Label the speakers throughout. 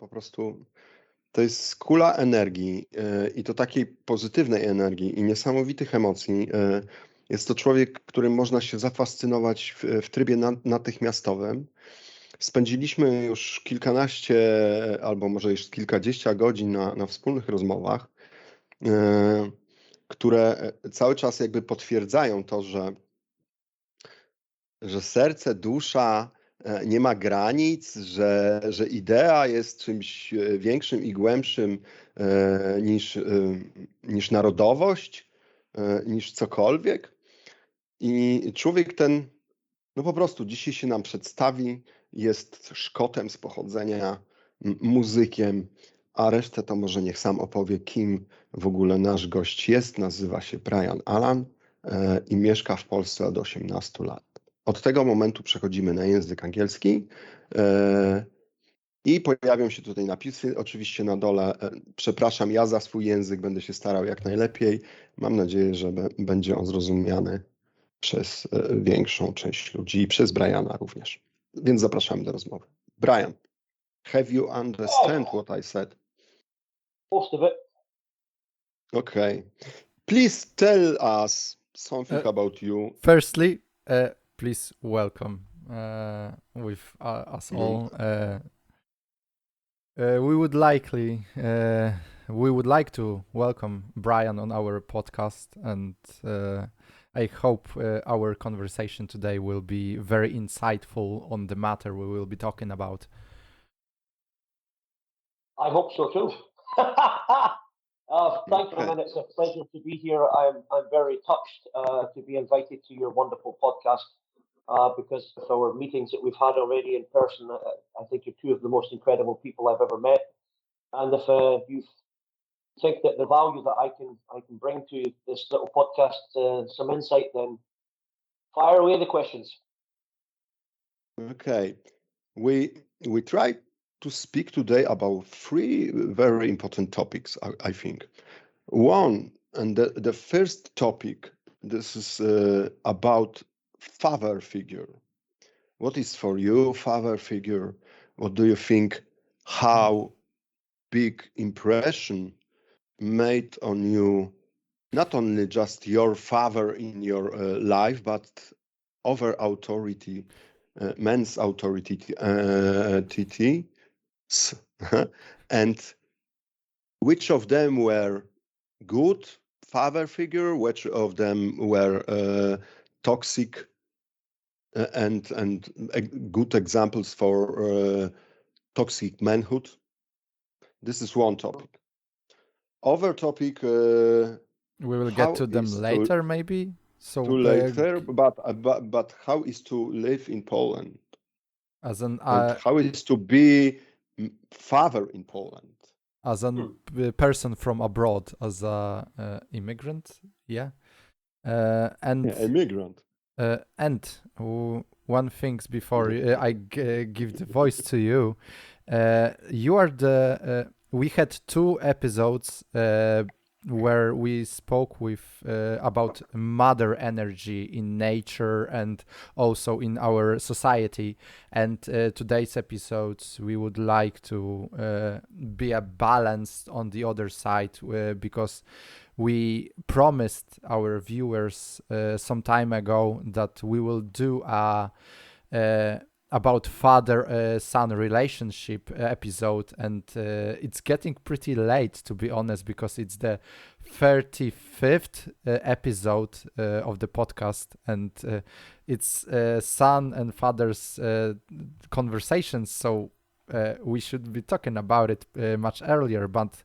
Speaker 1: po prostu to jest kula energii i to takiej pozytywnej energii i niesamowitych emocji. Jest to człowiek, którym można się zafascynować w trybie natychmiastowym. Spędziliśmy już kilkanaście albo może już kilkadziesiąt godzin na wspólnych rozmowach, które cały czas jakby potwierdzają to, że serce, dusza nie ma granic, że idea jest czymś większym i głębszym niż narodowość, niż cokolwiek. I człowiek ten, no po prostu dzisiaj się nam przedstawi, jest Szkotem z pochodzenia, muzykiem, a resztę to może niech sam opowie, kim w ogóle nasz gość jest. Nazywa się Brian Allan i mieszka w Polsce od 18 lat. Od tego momentu przechodzimy na język angielski i pojawią się tutaj napisy, oczywiście na dole. Przepraszam, ja za swój język będę się starał jak najlepiej. Mam nadzieję, że będzie on zrozumiany przez większą część ludzi i przez Briana również. Więc zapraszamy do rozmowy. Brian, have you understand what I said?
Speaker 2: Most of it.
Speaker 1: Okay. Please tell us something about you.
Speaker 3: Firstly, please welcome with us all. We would like to welcome Brian on our podcast, and I hope our conversation today will be very insightful on the matter we will be talking about.
Speaker 2: I hope so too. Thank you, and it's a pleasure to be here. I'm very touched to be invited to your wonderful podcast because of our meetings that we've had already in person. I think you're two of the most incredible people I've ever met, and if you think that the value that I can bring to this little podcast, some insight, then fire away the questions.
Speaker 1: Okay, we try to speak today about three very important topics, I think. One, and the first topic, this is about father figure. What is for you father figure? What do you think? How big impression made on you, not only just your father in your life, but over authority, men's authority, and which of them were good father figure, which of them were toxic, and good examples for toxic manhood. This is one topic. Other topic.
Speaker 3: We will get to them later, maybe. So
Speaker 1: later, but how is to live in Poland?
Speaker 3: As an
Speaker 1: how is to be father in Poland?
Speaker 3: As a person from abroad, as a immigrant, and
Speaker 1: immigrant.
Speaker 3: And one thing before I give the voice to you, you are the. We had 2 episodes where we spoke with about mother energy in nature and also in our society. And today's episodes, we would like to be a balance on the other side because we promised our viewers some time ago that we will do about father-son relationship episode, and it's getting pretty late, to be honest, because it's the 35th episode of the podcast, and it's son and father's conversations, so we should be talking about it much earlier, but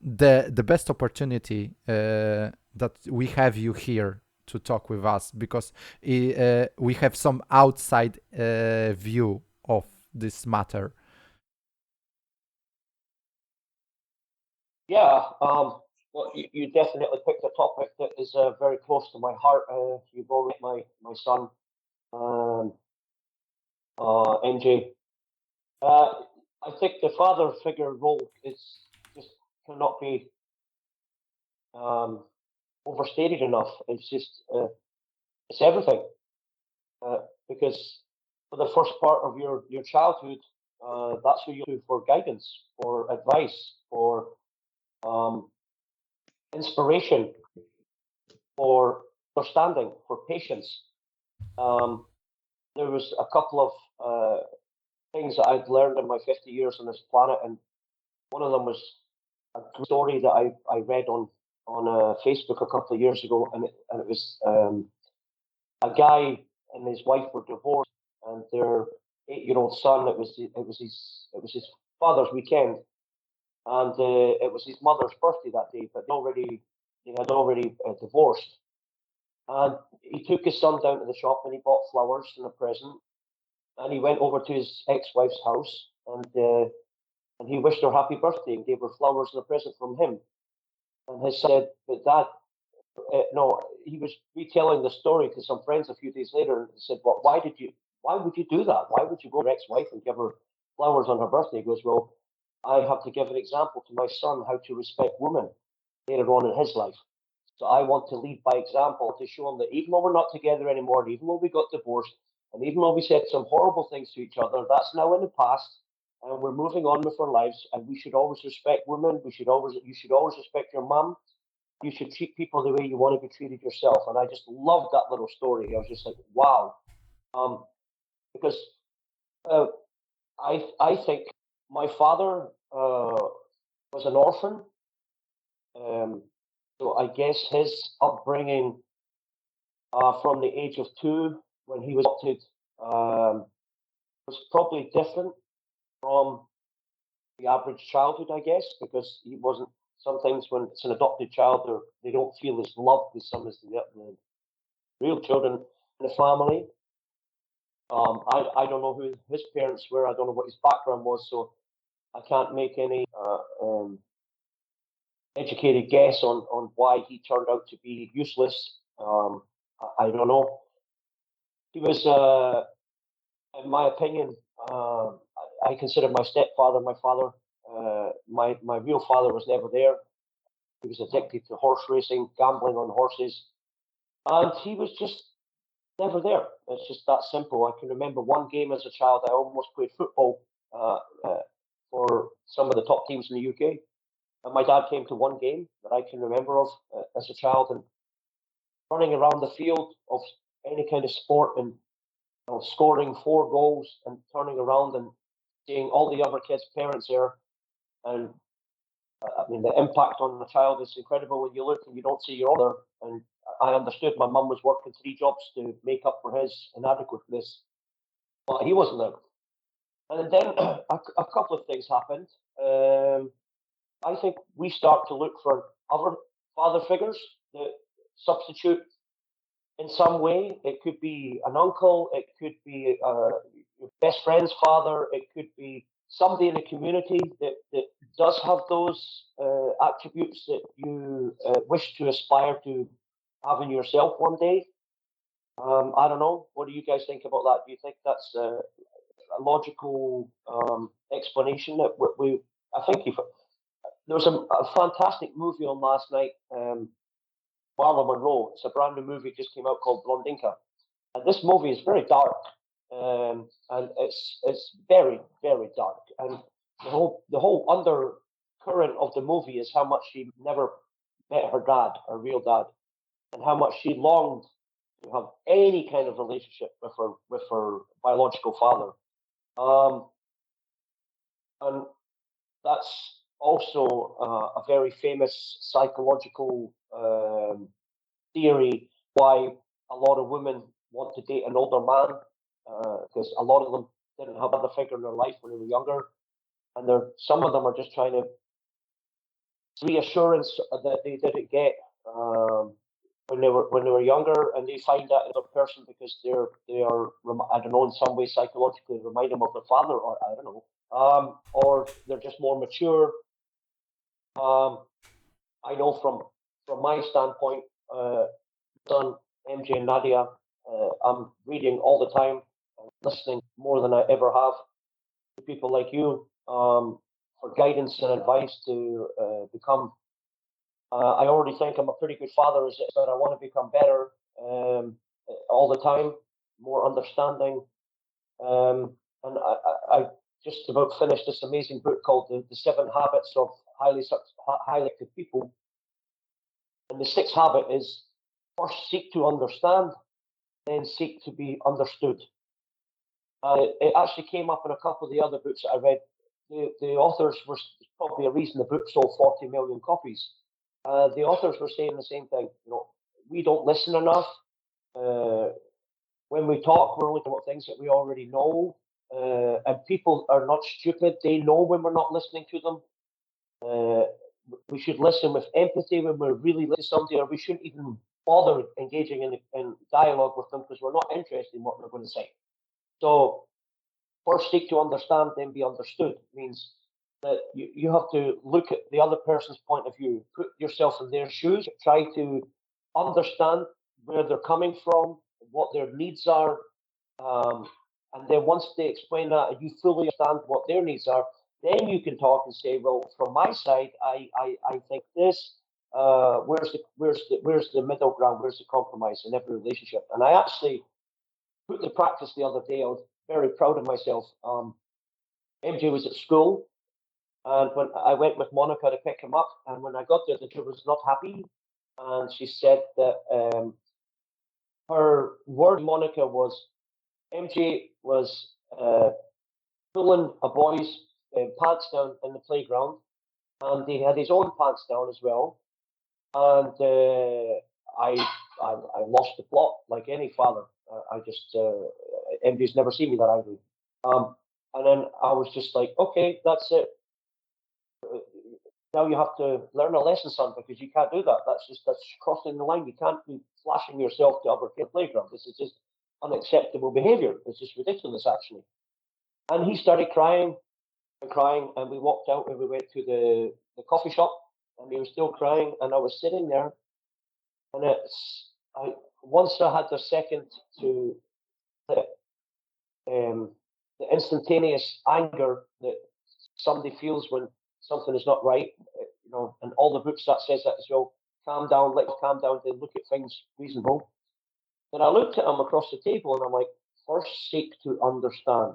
Speaker 3: the best opportunity that we have you here to talk with us, because we have some outside view of this matter.
Speaker 2: Yeah, well, you definitely picked a topic that is very close to my heart. You've already met my son, NJ. I think the father figure role is just cannot be overstated enough. It's just it's everything, because for the first part of your childhood, That's who you go to for guidance, for advice, for inspiration, for understanding, for patience. There was a couple of things that I'd learned in my 50 years on this planet, and one of them was a story that I read on Facebook a couple of years ago, and it was a guy and his wife were divorced, and their 8-year-old son. It was his father's weekend, and it was his mother's birthday that day, but they had already divorced. And he took his son down to the shop and he bought flowers and a present, and he went over to his ex-wife's house and he wished her happy birthday and gave her flowers and a present from him. And his son said, "But Dad, no." He was retelling the story to some friends a few days later and said, "Well, why would you do that? Why would you go to your ex-wife and give her flowers on her birthday?" He goes, "Well, I have to give an example to my son how to respect women later on in his life. So I want to lead by example to show him that even though we're not together anymore, and even though we got divorced, and even though we said some horrible things to each other, that's now in the past, and we're moving on with our lives, and we should always respect women. You should always respect your mum. You should treat people the way you want to be treated yourself." And I just loved that little story. I was just like, wow. Because I think my father was an orphan. So I guess his upbringing from the age of 2, when he was adopted, was probably different from the average childhood, I guess, because he wasn't. Sometimes when it's an adopted child, they don't feel as loved as some as the real children in the family. I don't know who his parents were. I don't know what his background was, so I can't make any educated guess on why he turned out to be useless. I don't know. He was, in my opinion, I consider my stepfather my father. My real father was never there. He was addicted to horse racing, gambling on horses, and he was just never there. It's just that simple. I can remember one game as a child. I almost played football for some of the top teams in the UK. And my dad came to one game that I can remember of as a child, and running around the field of any kind of sport and scoring 4 goals and turning around and seeing all the other kids' parents there. And I mean, the impact on the child is incredible when you look and you don't see your other. And I understood my mum was working 3 jobs to make up for his inadequateness, but he wasn't there. And then a couple of things happened. I think we start to look for other father figures that substitute in some way. It could be an uncle, it could be your best friend's father, it could be somebody in the community that does have those attributes that you wish to aspire to have in yourself one day. I don't know. What do you guys think about that? Do you think that's a logical explanation? That I think there was a fantastic movie on last night, Marlon Monroe. It's a brand new movie just came out called Blondinka, and this movie is very dark, and it's very, very dark. And the whole undercurrent of the movie is how much she never met her dad, her real dad, and how much she longed to have any kind of relationship with her biological father. And that's also a very famous psychological theory why a lot of women want to date an older man, because a lot of them didn't have other figure in their life when they were younger, and some of them are just trying to reassurance that they didn't get when they were younger, and they find that in a person because they are I don't know, in some way psychologically remind them of their father, or I don't know, or they're just more mature. I know from my standpoint, son MJ and Nadia, I'm reading all the time, listening more than I ever have to people like you for guidance and advice to become. I already think I'm a pretty good father, but I want to become better all the time, more understanding. And I just about finished this amazing book called The 7 Habits of Highly Effective People. And the 6th habit is first seek to understand, then seek to be understood. It actually came up in a couple of the other books that I read. The authors were probably a reason the book sold 40 million copies. The authors were saying the same thing. We don't listen enough. When we talk, we're only talking about things that we already know. And people are not stupid. They know when we're not listening to them. We should listen with empathy when we're really listening to somebody, or we shouldn't even bother engaging in dialogue with them because we're not interested in what they're going to say. So first seek to understand, then be understood means that you have to look at the other person's point of view, put yourself in their shoes, try to understand where they're coming from, what their needs are, and then once they explain that and you fully understand what their needs are, then you can talk and say, well, from my side, I think this. Where's the middle ground? Where's the compromise in every relationship? And I actually put the practice the other day. I was very proud of myself. MJ was at school, and when I went with Monica to pick him up, and when I got there, the kid was not happy, and she said that her word, Monica, was MJ was pulling a boy's pants down in the playground, and he had his own pants down as well. And I lost the plot like any father. I just MJ's never seen me that angry. And then I was just like, okay, that's it. Now you have to learn a lesson, son, because you can't do that. That's crossing the line. You can't be flashing yourself to other kids' playground. This is just unacceptable behavior. It's just ridiculous, actually. And he started crying and crying, and we walked out and we went to the coffee shop, and he was still crying, and I was sitting there, and once I had the second to the instantaneous anger that somebody feels when something is not right, and all the books that says that as well. Calm down, let's calm down, then look at things reasonable. Then I looked at him across the table, and I'm like, first seek to understand.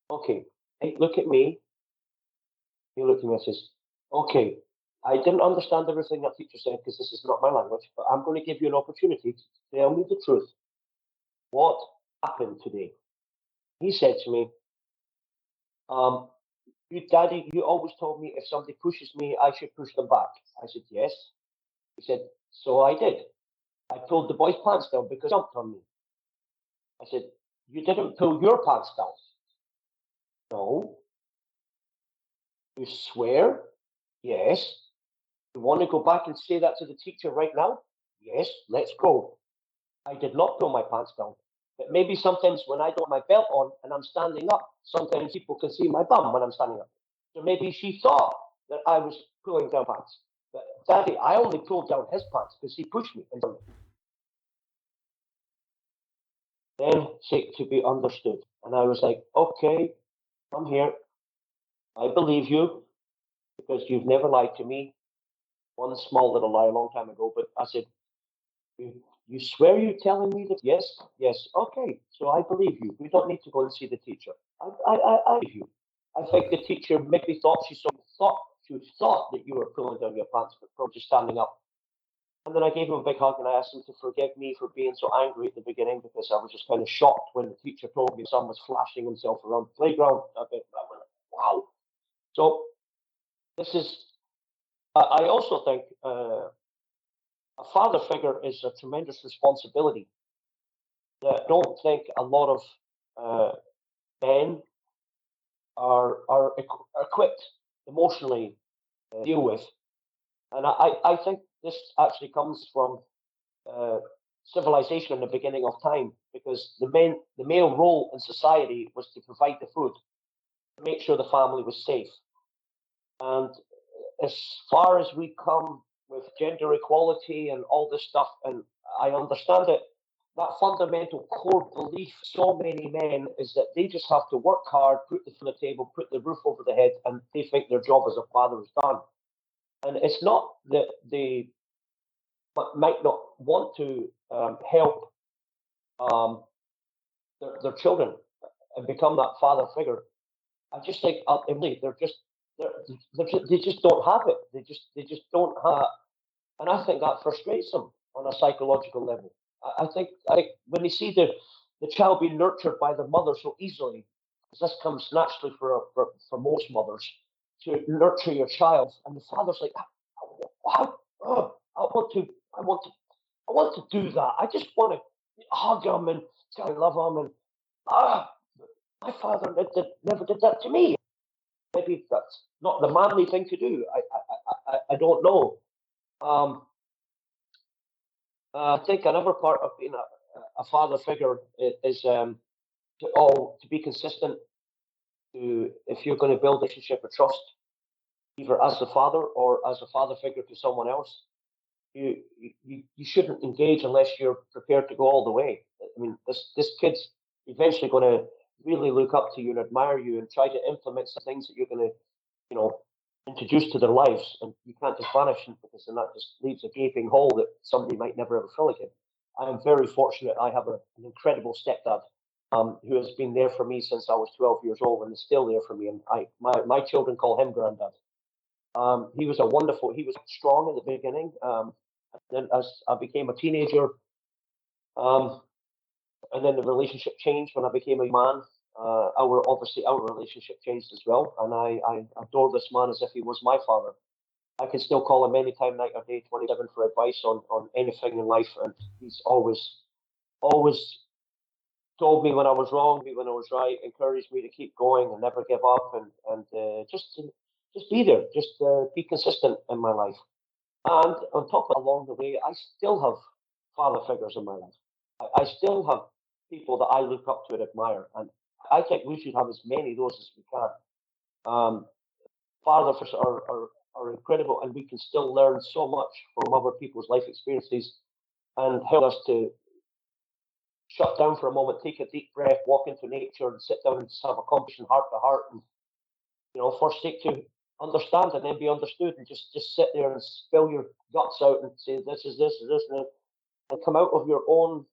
Speaker 2: Okay, hey, look at me. He looked at me and says, okay, I didn't understand everything that teacher said because this is not my language, but I'm going to give you an opportunity to tell me the truth. What happened today? He said to me, Daddy, you always told me if somebody pushes me, I should push them back. I said, yes. He said, so I did. I pulled the boy's pants down because he jumped on me. I said, you didn't pull your pants down. No. You swear? Yes. You want to go back and say that to the teacher right now? Yes, let's go. I did not pull my pants down. But maybe sometimes when I don't have my belt on and I'm standing up, sometimes people can see my bum when I'm standing up. So maybe she thought that I was pulling down pants. But Daddy, I only pulled down his pants because he pushed me. Then seek to be understood. And I was like, okay, I'm here. I believe you because you've never lied to me. One small little lie a long time ago, but I said, you swear you're telling me that? Yes, yes. Okay, so I believe you. We don't need to go and see the teacher. I believe you. I think the teacher maybe thought she thought that you were pulling down your pants, but probably just standing up. And then I gave him a big hug and I asked him to forgive me for being so angry at the beginning because I was just kind of shocked when the teacher told me son was flashing himself around the playground. I went, wow. So this is. I also think a father figure is a tremendous responsibility that I don't think a lot of men are equipped emotionally to deal with. And I think this actually comes from civilization in the beginning of time, because the male role in society was to provide the food, to make sure the family was safe. And as far as we come with gender equality and all this stuff, and I understand it, that fundamental core belief, so many men, is that they just have to work hard, put the food on the table, put the roof over the head, and they think their job as a father is done. And it's not that they might not want to help their children and become that father figure. I just think ultimately they just don't have it. They just don't have, and I think that frustrates them on a psychological level. I think when they see the child being nurtured by the mother so easily, because this comes naturally for most mothers, to nurture your child, and the father's like, how, I want to do that. I just want to hug him and love him, and my father never did that to me. Maybe that's not the manly thing to do. I don't know. I think another part of being a father figure is to be consistent. If you're going to build a relationship of trust, either as a father or as a father figure to someone else, you shouldn't engage unless you're prepared to go all the way. I mean, this kid's eventually going to really look up to you and admire you and try to implement some things that you're going to, introduce to their lives, and you can't just banish them, because then that just leaves a gaping hole that somebody might never ever fill again. I am very fortunate. I have an incredible stepdad who has been there for me since I was 12 years old and is still there for me. And my children call him Granddad. He was strong in the beginning. Then as I became a teenager, and then the relationship changed when I became a man. Our relationship changed as well, and I adore this man as if he was my father. I can still call him anytime, night or day, 27, for advice on anything in life, and he's always told me when I was wrong, when I was right, encouraged me to keep going and never give up, and just be there, just be consistent in my life. And on top of it, along the way, I still have father figures in my life. I still have people that I look up to and admire, and I think we should have as many of those as we can. Father figures are incredible, and we can still learn so much from other people's life experiences and help us to shut down for a moment, take a deep breath, walk into nature, and sit down and just have a conversation heart to heart, and first seek to understand and then be understood, and just sit there and spill your guts out and say this is this, and come out of your own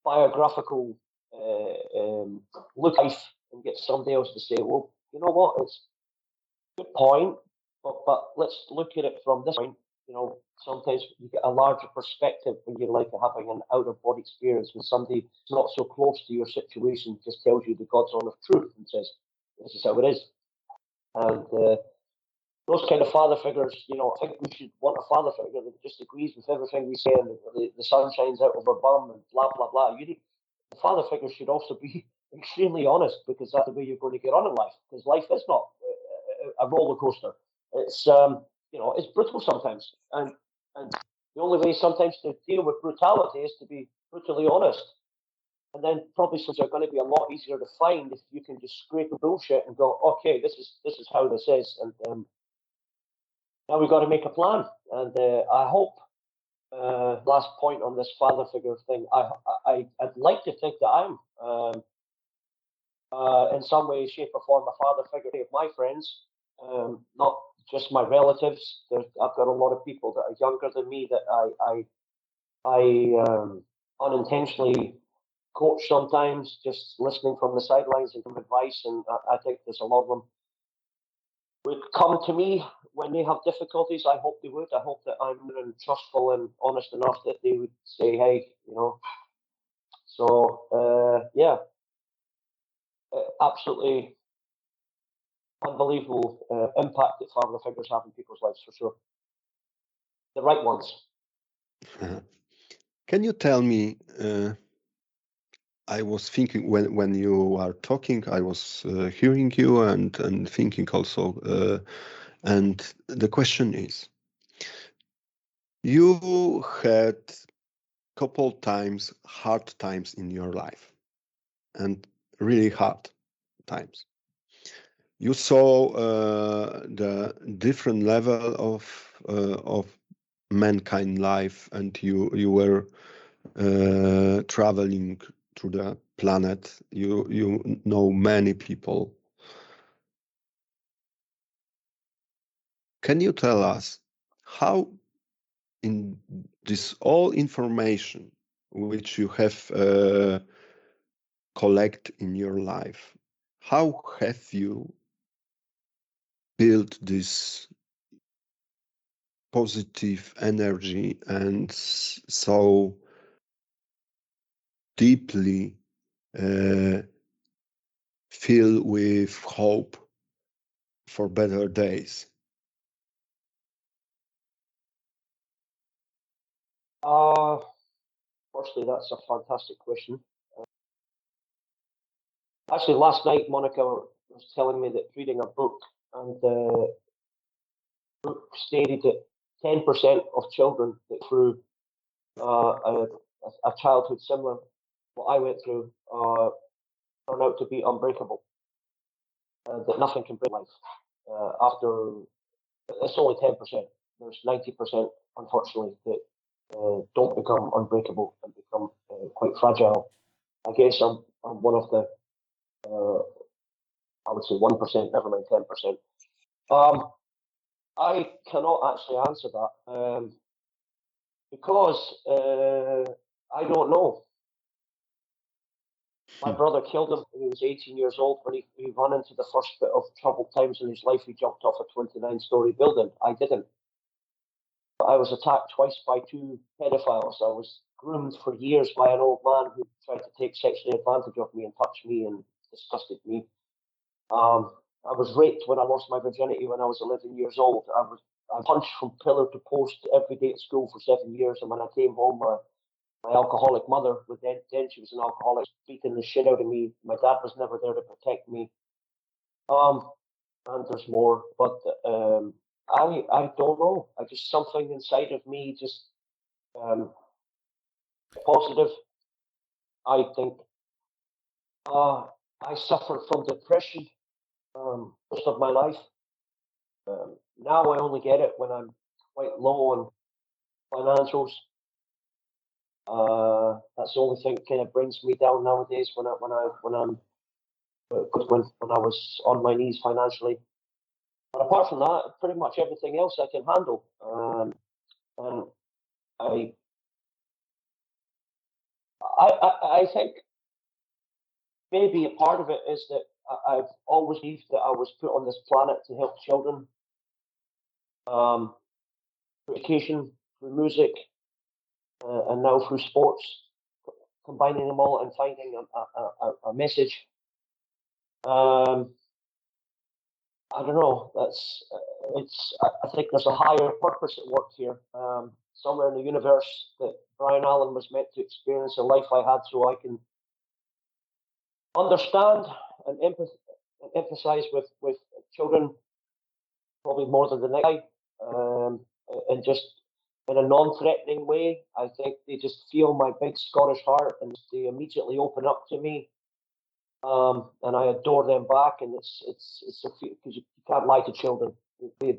Speaker 2: biographical look at life and get somebody else to say, well, you know what, it's a good point, but let's look at it from this point. Sometimes you get a larger perspective when you're like having an out-of-body experience, when somebody not so close to your situation just tells you the God's honest truth and says, this is how it is. And those kind of father figures, I think we should want a father figure that just agrees with everything we say, and the sun shines out of our bum and blah, blah, blah. The father figure should also be extremely honest, because that's the way you're going to get on in life, because life is not a roller coaster. It's, it's brutal sometimes. And the only way sometimes to deal with brutality is to be brutally honest. And then probably some are going to be a lot easier to find if you can just scrape the bullshit and go, okay, this is how this is. And now we've got to make a plan. And I hope, last point on this father figure thing, I'd like to think that I'm in some way, shape or form a father figure of my friends, not just my relatives. I've got a lot of people that are younger than me that I unintentionally coach sometimes, just listening from the sidelines and giving advice. And I think there's a lot of them would come to me when they have difficulties. I hope they would. I hope that I'm trustful and honest enough that they would say, hey, So, absolutely unbelievable impact that father figures have in people's lives, for sure. The right ones.
Speaker 1: Can you tell me, I was thinking when you are talking, I was hearing you and thinking also, and the question is, you had couple times hard times in your life, and really hard times. You saw the different level of mankind life, and you were traveling through the planet. You know many people. Can you tell us how, in this all information which you have collect in your life. How have you built this positive energy and so deeply filled with hope for better days?
Speaker 2: Firstly, that's a fantastic question. Actually, last night, Monica was telling me that reading a book, and the book stated that 10% of children that through a childhood similar to what I went through turn out to be unbreakable. That nothing can break life. After it's only 10%. There's 90%, unfortunately, that don't become unbreakable and become quite fragile. I guess I'm one of the I would say 1%, never mind 10%. I cannot actually answer that because I don't know. My brother killed him when he was 18 years old. When he ran into the first bit of troubled times in his life, he jumped off a 29-story building. I didn't. I was attacked twice by two pedophiles. I was groomed for years by an old man who tried to take sexually advantage of me and touch me and disgusted me. I was raped when I lost my virginity when I was 11 years old. I punched from pillar to post every day at school for 7 years. And when I came home, my alcoholic mother, then she was an alcoholic, beating the shit out of me. My dad was never there to protect me. And there's more, but I don't know. I just something inside of me just positive. I think I suffered from depression most of my life. Now I only get it when I'm quite low on financials. That's the only thing that kind of brings me down nowadays when I was on my knees financially. But apart from that, pretty much everything else I can handle. And I think maybe a part of it is that I've always believed that I was put on this planet to help children. Through education, through music, and now through sports, combining them all and finding a message. I don't know. I think there's a higher purpose at work here. Somewhere in the universe that Brian Allanen was meant to experience a life I had, so I can understand and empathize with children, probably more than the next guy, and just in a non-threatening way. I think they just feel my big Scottish heart, and they immediately open up to me. And I adore them back, and it's because you can't lie to children. They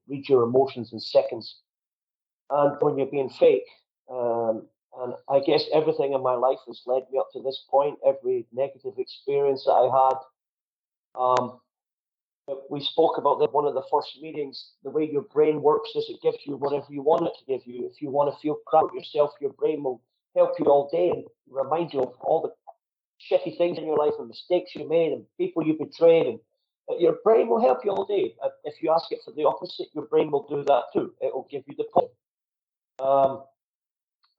Speaker 2: read your emotions in seconds, and when you're being fake, and I guess everything in my life has led me up to this point. Every negative experience that I had, we spoke about that one of the first meetings. The way your brain works is it gives you whatever you want it to give you. If you want to feel crap about yourself, your brain will help you all day and remind you of all the shitty things in your life and mistakes you made and people you betrayed, and your brain will help you all day. If you ask it for the opposite, your brain will do that too. It will give you the positive.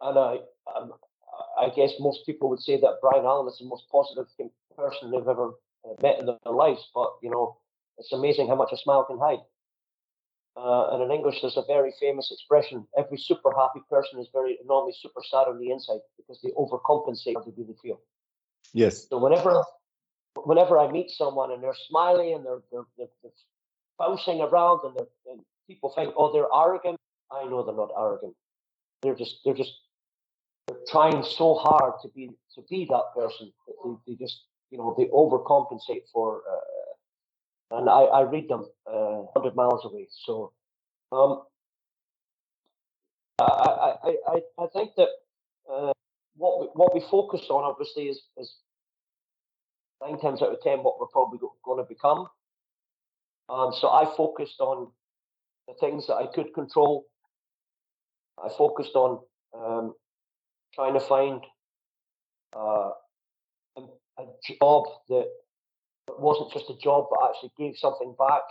Speaker 2: And I guess most people would say that Brian Allanen is the most positive person they've ever met in their lives. But it's amazing how much a smile can hide. And in English, there's a very famous expression: every super happy person is normally super sad on the inside because they overcompensate how they really feel.
Speaker 1: Yes.
Speaker 2: So whenever I meet someone and they're smiling and they're bouncing around and people think, oh, they're arrogant, I know they're not arrogant. They're trying so hard to be that person. They just they overcompensate for. And I read them 100 miles away. So I think that what we focus on obviously is 9 times out of 10 what we're probably going to become. So I focused on the things that I could control. I focused on trying to find a job that wasn't just a job, but actually gave something back.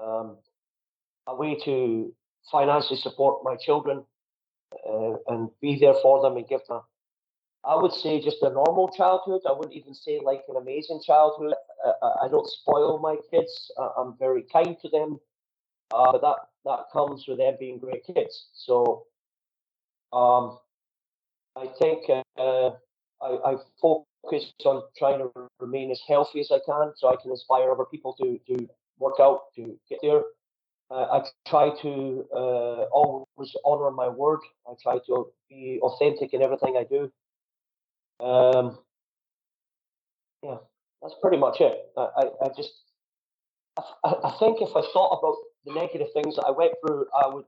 Speaker 2: A way to financially support my children and be there for them and give them, I would say, just a normal childhood. I wouldn't even say like an amazing childhood. I don't spoil my kids. I'm very kind to them, but that comes with them being great kids. So I think I focus on trying to remain as healthy as I can, so I can inspire other people to work out to get there. I try to always honor my word. I try to be authentic in everything I do. Yeah, that's pretty much it. I just I think if I thought about the negative things that I went through, I would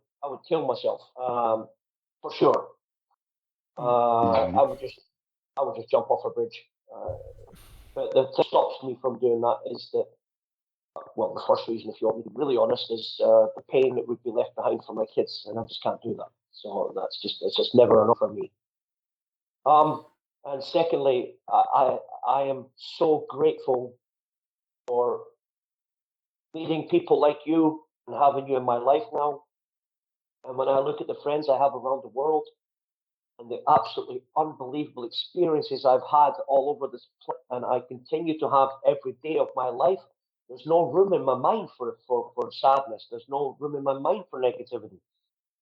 Speaker 2: kill myself for sure. I would just jump off a bridge. But the thing that stops me from doing that is that, well, the first reason, if you want me to be really honest, is the pain that would be left behind for my kids, and I just can't do that. So it's just never enough for me. And secondly, I am so grateful for meeting people like you and having you in my life now. And when I look at the friends I have around the world and the absolutely unbelievable experiences I've had all over this, and I continue to have every day of my life, there's no room in my mind for sadness. There's no room in my mind for negativity.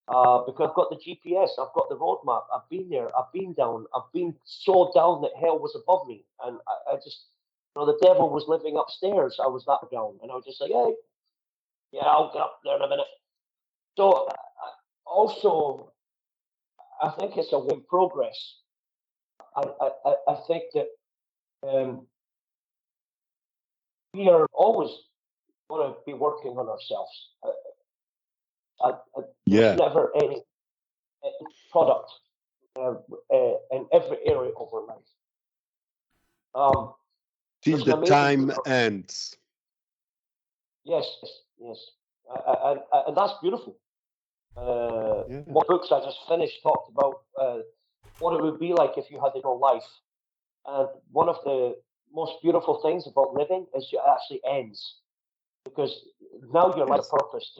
Speaker 2: Because I've got the GPS, I've got the roadmap, I've been there, I've been down, I've been so down that hell was above me. And I just, the devil was living upstairs. I was that down. And I was just like, hey, yeah, I'll get up there in a minute. So also, I think it's a work in progress. I think that we are always going to be working on ourselves. There's never any product in every area of our life.
Speaker 1: Till the time ends.
Speaker 2: Yes. And that's beautiful. What books I just finished talked about what it would be like if you had no life. And one of the most beautiful things about living is it actually ends. Because now you're like a purpose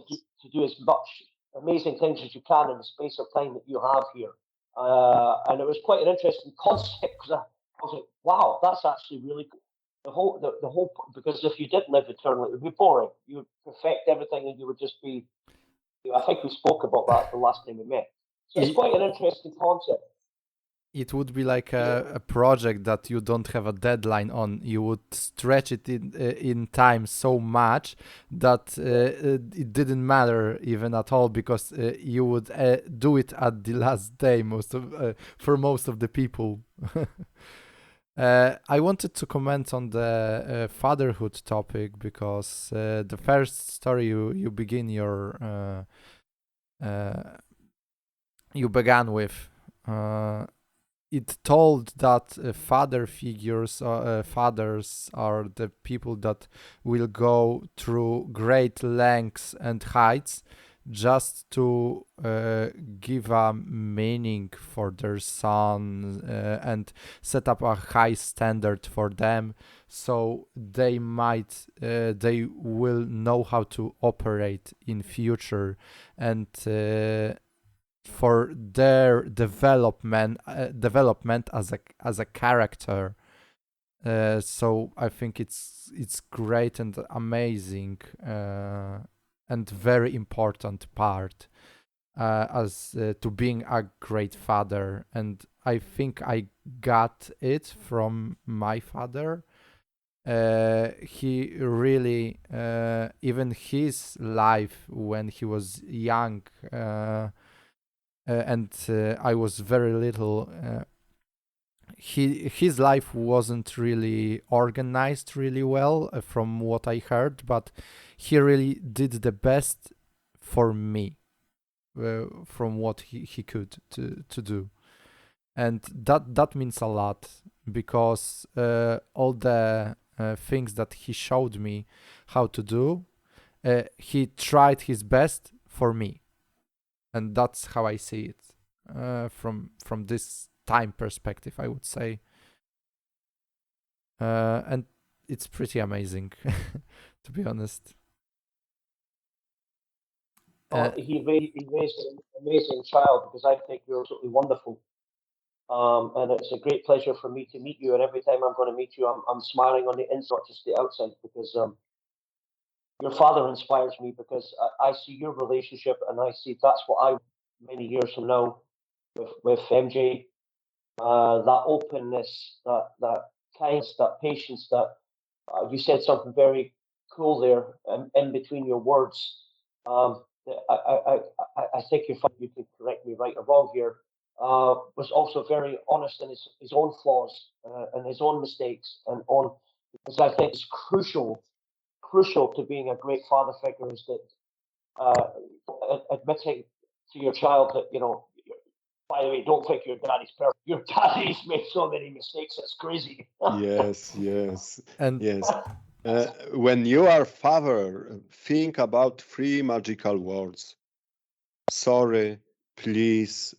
Speaker 2: to do as much amazing things as you can in the space of time that you have here. And it was quite an interesting concept because I was like, wow, that's actually really cool. The whole because if you did live eternally, it would be boring. You would perfect everything, and you would just be. I think we spoke about that the last time we met. So it's quite an interesting concept.
Speaker 3: It would be like a project that you don't have a deadline on. You would stretch it in time so much that it didn't matter even at all, because you would do it at the last day for most of the people. I wanted to comment on the fatherhood topic because the first story you began with. It told that father figures, fathers are the people that will go through great lengths and heights just to give a meaning for their son and set up a high standard for them, so they will know how to operate in future and for their development as a character. So I think it's great and amazing and very important part as to being a great father. And I think I got it from my father. He really even his life when he was young and I was very little. His life wasn't really organized really well, from what I heard, but he really did the best for me, from what he could to do, and that means a lot, because all the things that he showed me how to do, he tried his best for me. And that's how I see it from this time perspective, I would say. and it's pretty amazing, to be honest.
Speaker 2: He raised an amazing child, because I think you're absolutely wonderful. And it's a great pleasure for me to meet you. And every time I'm going to meet you, I'm smiling on the inside, not just the outside, because your father inspires me, because I see your relationship, and I see that's what I, many years from now, with MJ, that openness, that kindness, that patience, that you said something very cool there in between your words. I think you can correct me right or wrong here. Was also very honest in his own flaws and his own mistakes, and on, because I think it's crucial to being a great father figure, is that admitting to your child that, by the way, don't think your daddy's perfect. Your daddy's made so many mistakes, it's crazy.
Speaker 1: Yes.
Speaker 3: And
Speaker 1: Yes. When you are father, think about 3 magical words. Sorry, please,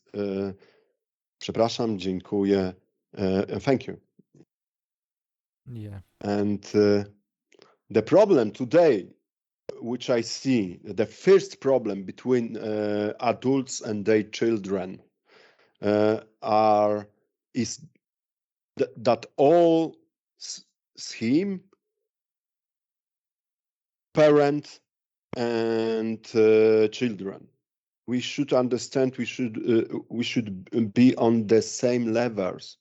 Speaker 1: przepraszam, dziękuję, thank you.
Speaker 3: yeah.
Speaker 1: And the problem today, which I see, the first problem between adults and their children is that all scheme, parent and children. We should understand. We should be on the same levels,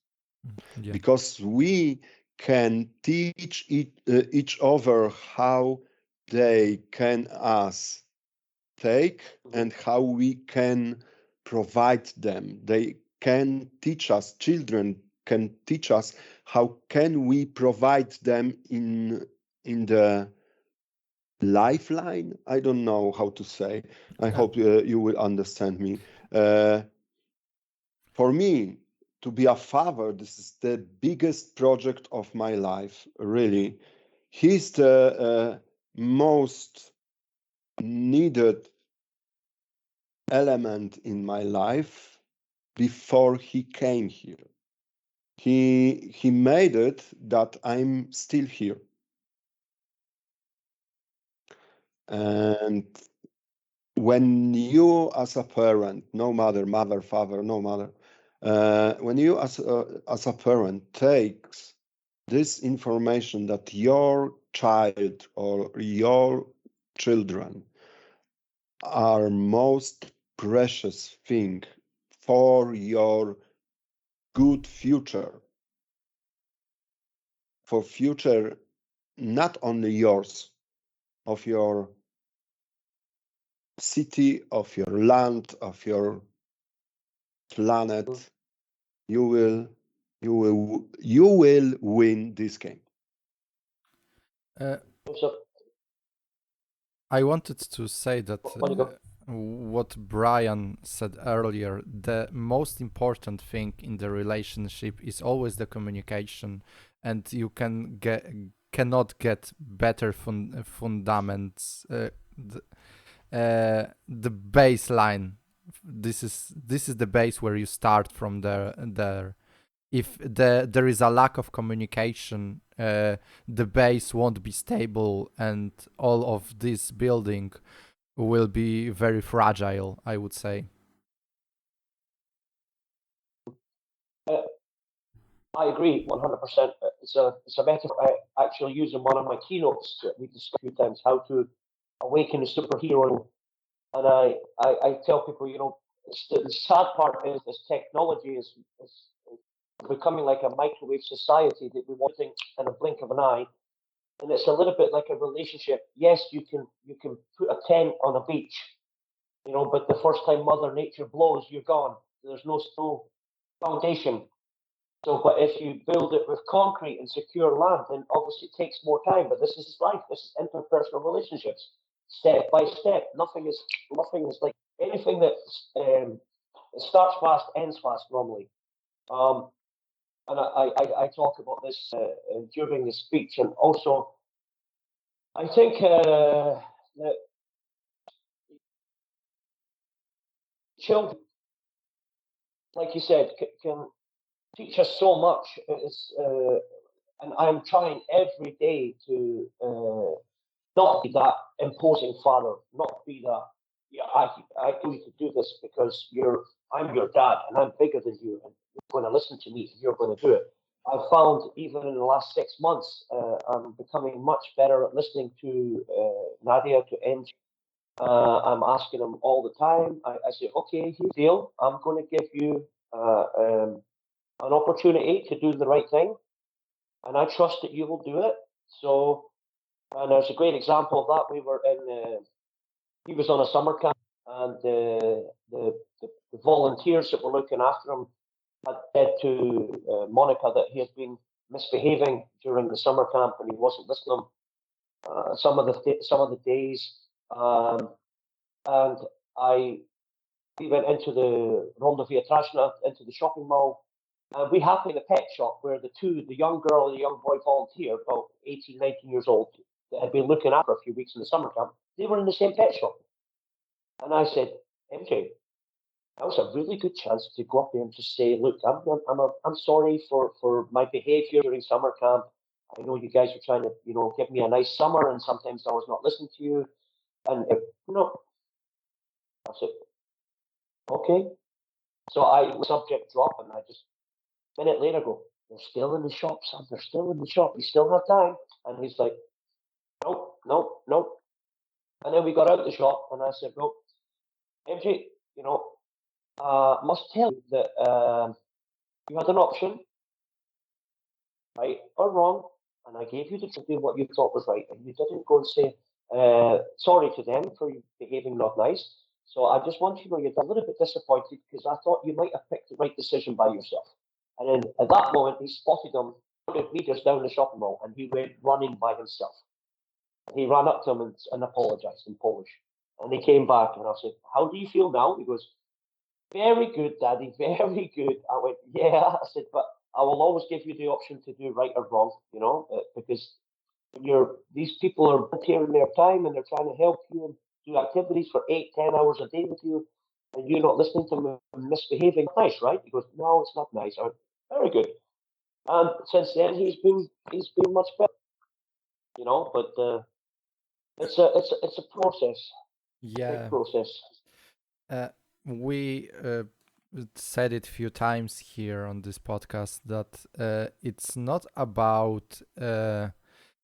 Speaker 3: Yeah.
Speaker 1: because we can teach each other how they can us take, and how we can provide them. They can teach us. Children can teach us how can we provide them in the lifeline. I don't know how to say. I hope you will understand me. For me, to be a father, this is the biggest project of my life, really. He's the most needed element in my life before he came here. He made it that I'm still here. And when you as a parent, no matter mother, father, no matter, when you as a parent takes this information that your child or your children are most precious thing for your good future, for future not only yours, of your city, of your land, of your planet, you will win this game.
Speaker 3: I wanted to say that what Brian said earlier, the most important thing in the relationship is always the communication, and you cannot get better fundaments. The baseline. This is the base where you start from there. If there is a lack of communication, the base won't be stable, and all of this building will be very fragile, I would say.
Speaker 2: I agree 100%. It's a metaphor I actually use in one of my keynotes that we discussed a few times, how to awaken a superhero. And I tell people, the sad part is this technology is becoming like a microwave society that we want things in a blink of an eye. And it's a little bit like a relationship. Yes, you can put a tent on a beach, but the first time Mother Nature blows, you're gone. There's no foundation. So, but if you build it with concrete and secure land, then obviously it takes more time. But this is life. This is interpersonal relationships, step by step. Nothing is like anything that starts fast, ends fast normally. And I talk about this during the speech, and also I think that children, like you said, can teach us so much. And I'm trying every day to not be that imposing father, not be that, yeah, I need to do this because I'm your dad and I'm bigger than you and you're going to listen to me and you're going to do it. I've found even in the last 6 months, I'm becoming much better at listening to Nadia, to ENG. I'm asking them all the time. I say, okay, here's the deal. I'm going to give you an opportunity to do the right thing, and I trust that you will do it. So, and there's a great example of that. We were in, he was on a summer camp, and the volunteers that were looking after him had said to Monica that he had been misbehaving during the summer camp and he wasn't listening some of the days. And we went into the Ronda Via Trashna, into the shopping mall. We happened in a pet shop where the young girl and the young boy volunteer, about 18, 19 years old, that had been looking after a few weeks in the summer camp, they were in the same pet shop. And I said, MJ, that was a really good chance to go up there and just say, look, I'm sorry for my behavior during summer camp. I know you guys were trying to, give me a nice summer, and sometimes I was not listening to you. And I said, okay. So subject drop, and I just a minute later go, they're still in the shop, son. They're still in the shop. We still have time. And he's like, nope. And then we got out of the shop, and I said, no, MJ, must tell you that you had an option, right or wrong, and I gave you the choice to do what you thought was right, and you didn't go and say sorry to them for behaving not nice. So I just want you to know you're a little bit disappointed because I thought you might have picked the right decision by yourself. And then at that moment, he spotted him 100 meters down the shopping mall, and he went running by himself. And he ran up to him and apologized in Polish. And he came back, and I said, how do you feel now? He goes, very good, Daddy, very good. I went, yeah. I said, but I will always give you the option to do right or wrong, because these people are volunteering their time and they're trying to help you and do activities for 8-10 hours a day with you, and you're not listening to them and misbehaving. Nice, right? He goes, no, it's not nice. I went, very good. And since then, he's been much better, But it's a process.
Speaker 3: Yeah.
Speaker 2: Big process.
Speaker 3: We said it a few times here on this podcast that it's not about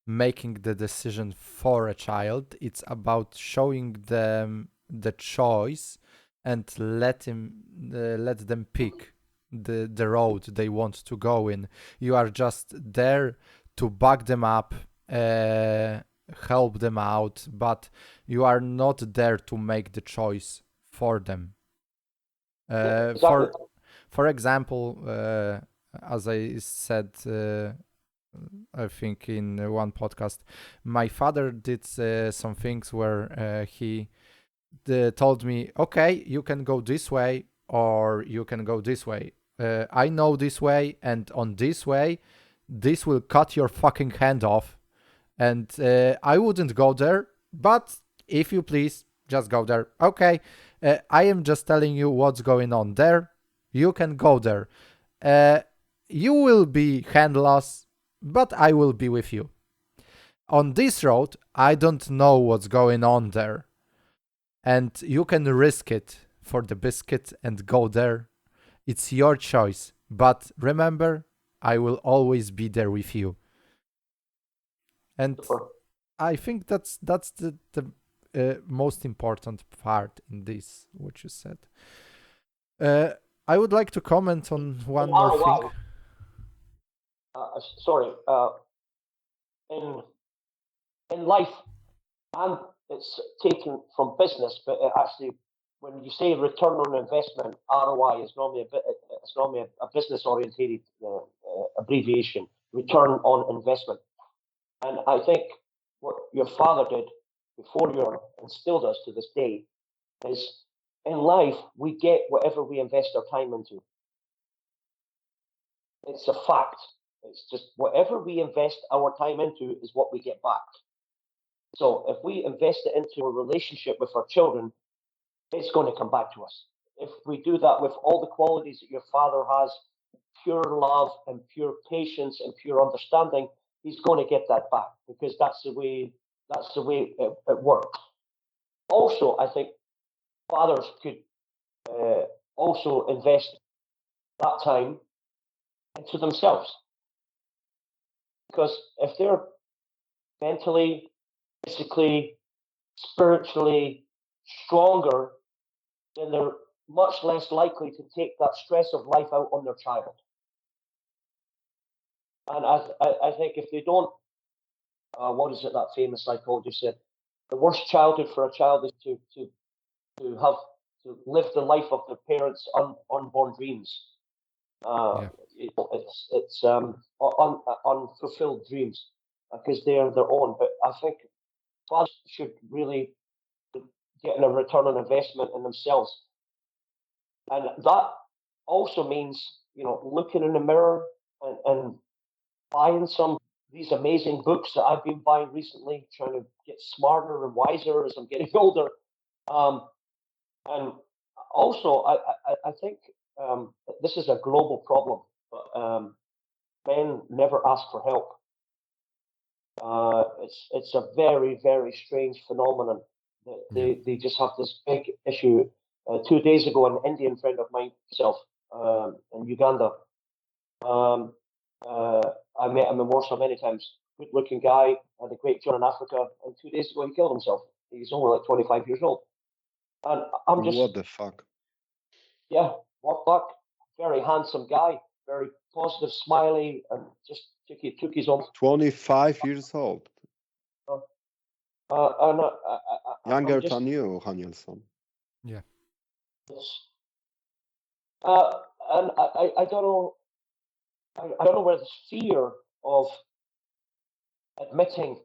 Speaker 3: making the decision for a child. It's about showing them the choice and let them pick the road they want to go in. You are just there to back them up, help them out, but you are not there to make the choice for them.
Speaker 2: Exactly.
Speaker 3: For example, as I said, I think in one podcast, my father did some things where he told me, okay, you can go this way or you can go this way. I know this way, and on this way, this will cut your fucking hand off. And I wouldn't go there, but if you please, just go there. Okay, I am just telling you what's going on there. You can go there. You will be handless, but I will be with you. On this road, I don't know what's going on there. And you can risk it for the biscuit and go there. It's your choice. But remember, I will always be there with you. And I think that's the most important part in this, what you said. I would like to comment on one more thing.
Speaker 2: Sorry. In life, and it's taken from business, but actually, when you say return on investment, ROI is normally a business-oriented abbreviation. Return on investment. And I think what your father did before you and still does to this day is in life, we get whatever we invest our time into. It's a fact. It's just whatever we invest our time into is what we get back. So if we invest it into a relationship with our children, it's going to come back to us. If we do that with all the qualities that your father has, pure love and pure patience and pure understanding, he's going to get that back, because that's the way it works. Also, I think fathers could also invest that time into themselves, because if they're mentally, physically, spiritually stronger, then they're much less likely to take that stress of life out on their child. And I think if they don't, what is it that famous psychologist said? The worst childhood for a child is to live the life of their parents' unborn dreams. It's unfulfilled dreams, because they are their own. But I think fathers should really get a return on investment in themselves, and that also means, looking in the mirror and buying these amazing books that I've been buying recently, trying to get smarter and wiser as I'm getting older. And also, I think this is a global problem, but men never ask for help. It's a very, very strange phenomenon that they just have this big issue. 2 days ago, an Indian friend of mine, in Uganda, I met him in Warsaw many times. Good-looking guy, had a great job in Africa, and 2 days ago he killed himself. He's only like 25 years old. And I'm just...
Speaker 1: What the fuck?
Speaker 2: Yeah, what fuck? Very handsome guy, very positive, smiley, and just took his own...
Speaker 1: 25 years old. Younger than you, Danielson.
Speaker 3: Yeah.
Speaker 2: And I don't know. I don't know where this fear of admitting,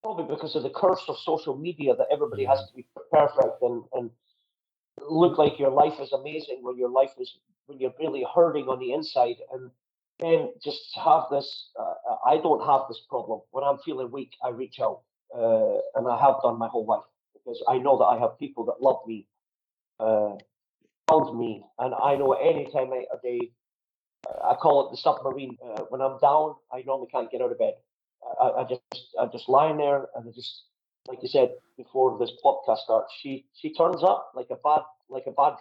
Speaker 2: probably because of the curse of social media, that everybody has to be perfect and look like your life is amazing when you're really hurting on the inside, and then just have this. I don't have this problem. When I'm feeling weak, I reach out, and I have done my whole life, because I know that I have people that love me, around me, and I know any time of day. I call it the submarine. When I'm down, I normally can't get out of bed. I'm just lying there, and I just, like you said before this podcast starts, she turns up like a bad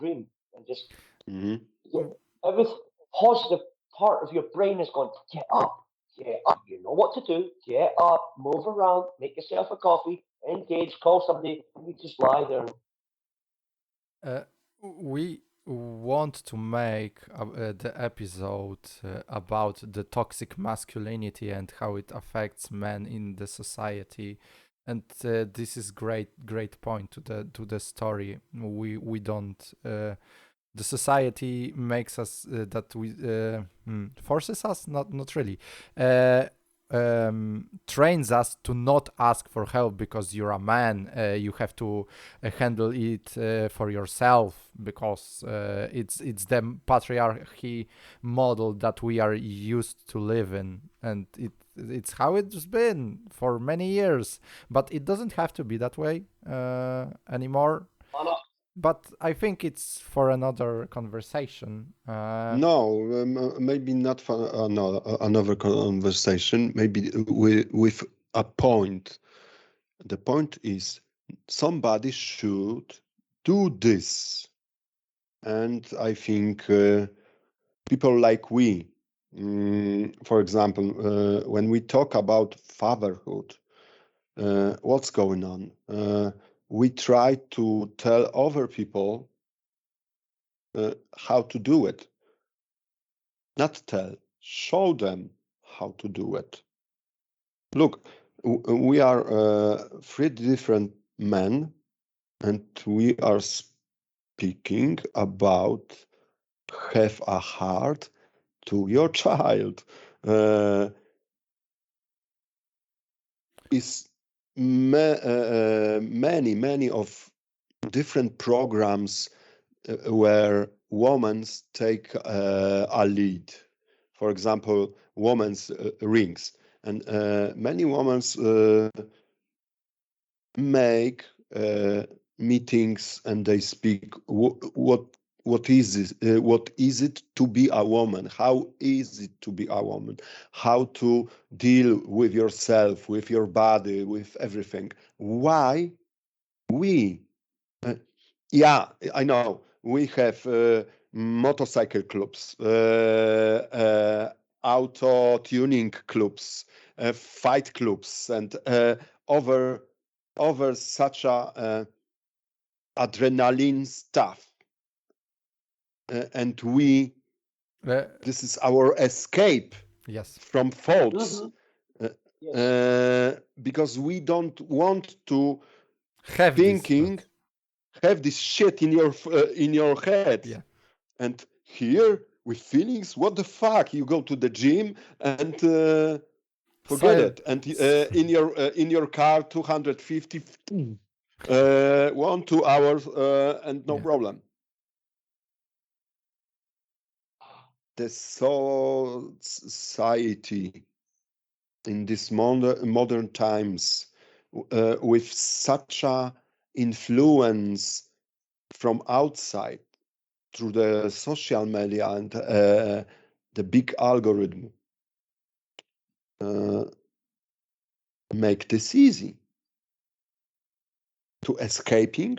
Speaker 2: dream, and just every positive part of your brain is going, get up, you know what to do, get up, move around, make yourself a coffee, engage, call somebody, and you just lie there.
Speaker 3: We want to make the episode about the toxic masculinity and how it affects men in the society, and this is great point to the story. We don't the society makes us that we forces us, not really, trains us to not ask for help, because you're a man, you have to handle it for yourself, because it's the patriarchy model that we are used to live in, and it's how it's been for many years, but it doesn't have to be that way anymore. But I think it's for another conversation.
Speaker 1: No, maybe not for another conversation. Maybe with a point. The point is, somebody should do this, and I think people like we, for example, when we talk about fatherhood, what's going on? We try to tell other people how to do it. Not tell, show them how to do it. Look, we are 3 different men, and we are speaking about have a heart to your child. Is many of different programs where women take a lead. For example, women's rings, and many women make meetings, and they speak what what is it to be a woman? How is it to be a woman? How to deal with yourself, with your body, with everything? Why we? Yeah, I know. We have motorcycle clubs, auto tuning clubs, fight clubs, and over such a adrenaline stuff. And this is our escape
Speaker 3: Yes.
Speaker 1: from thoughts,
Speaker 2: Yes.
Speaker 1: because we don't want to
Speaker 3: Have
Speaker 1: have this shit in your head.
Speaker 3: Yeah.
Speaker 1: And here with feelings, what the fuck? You go to the gym and forget it. And in your car, 250, 2 hours, and no problem. The society in these modern times, with such a influence from outside through the social media and the big algorithm, make this easy to escaping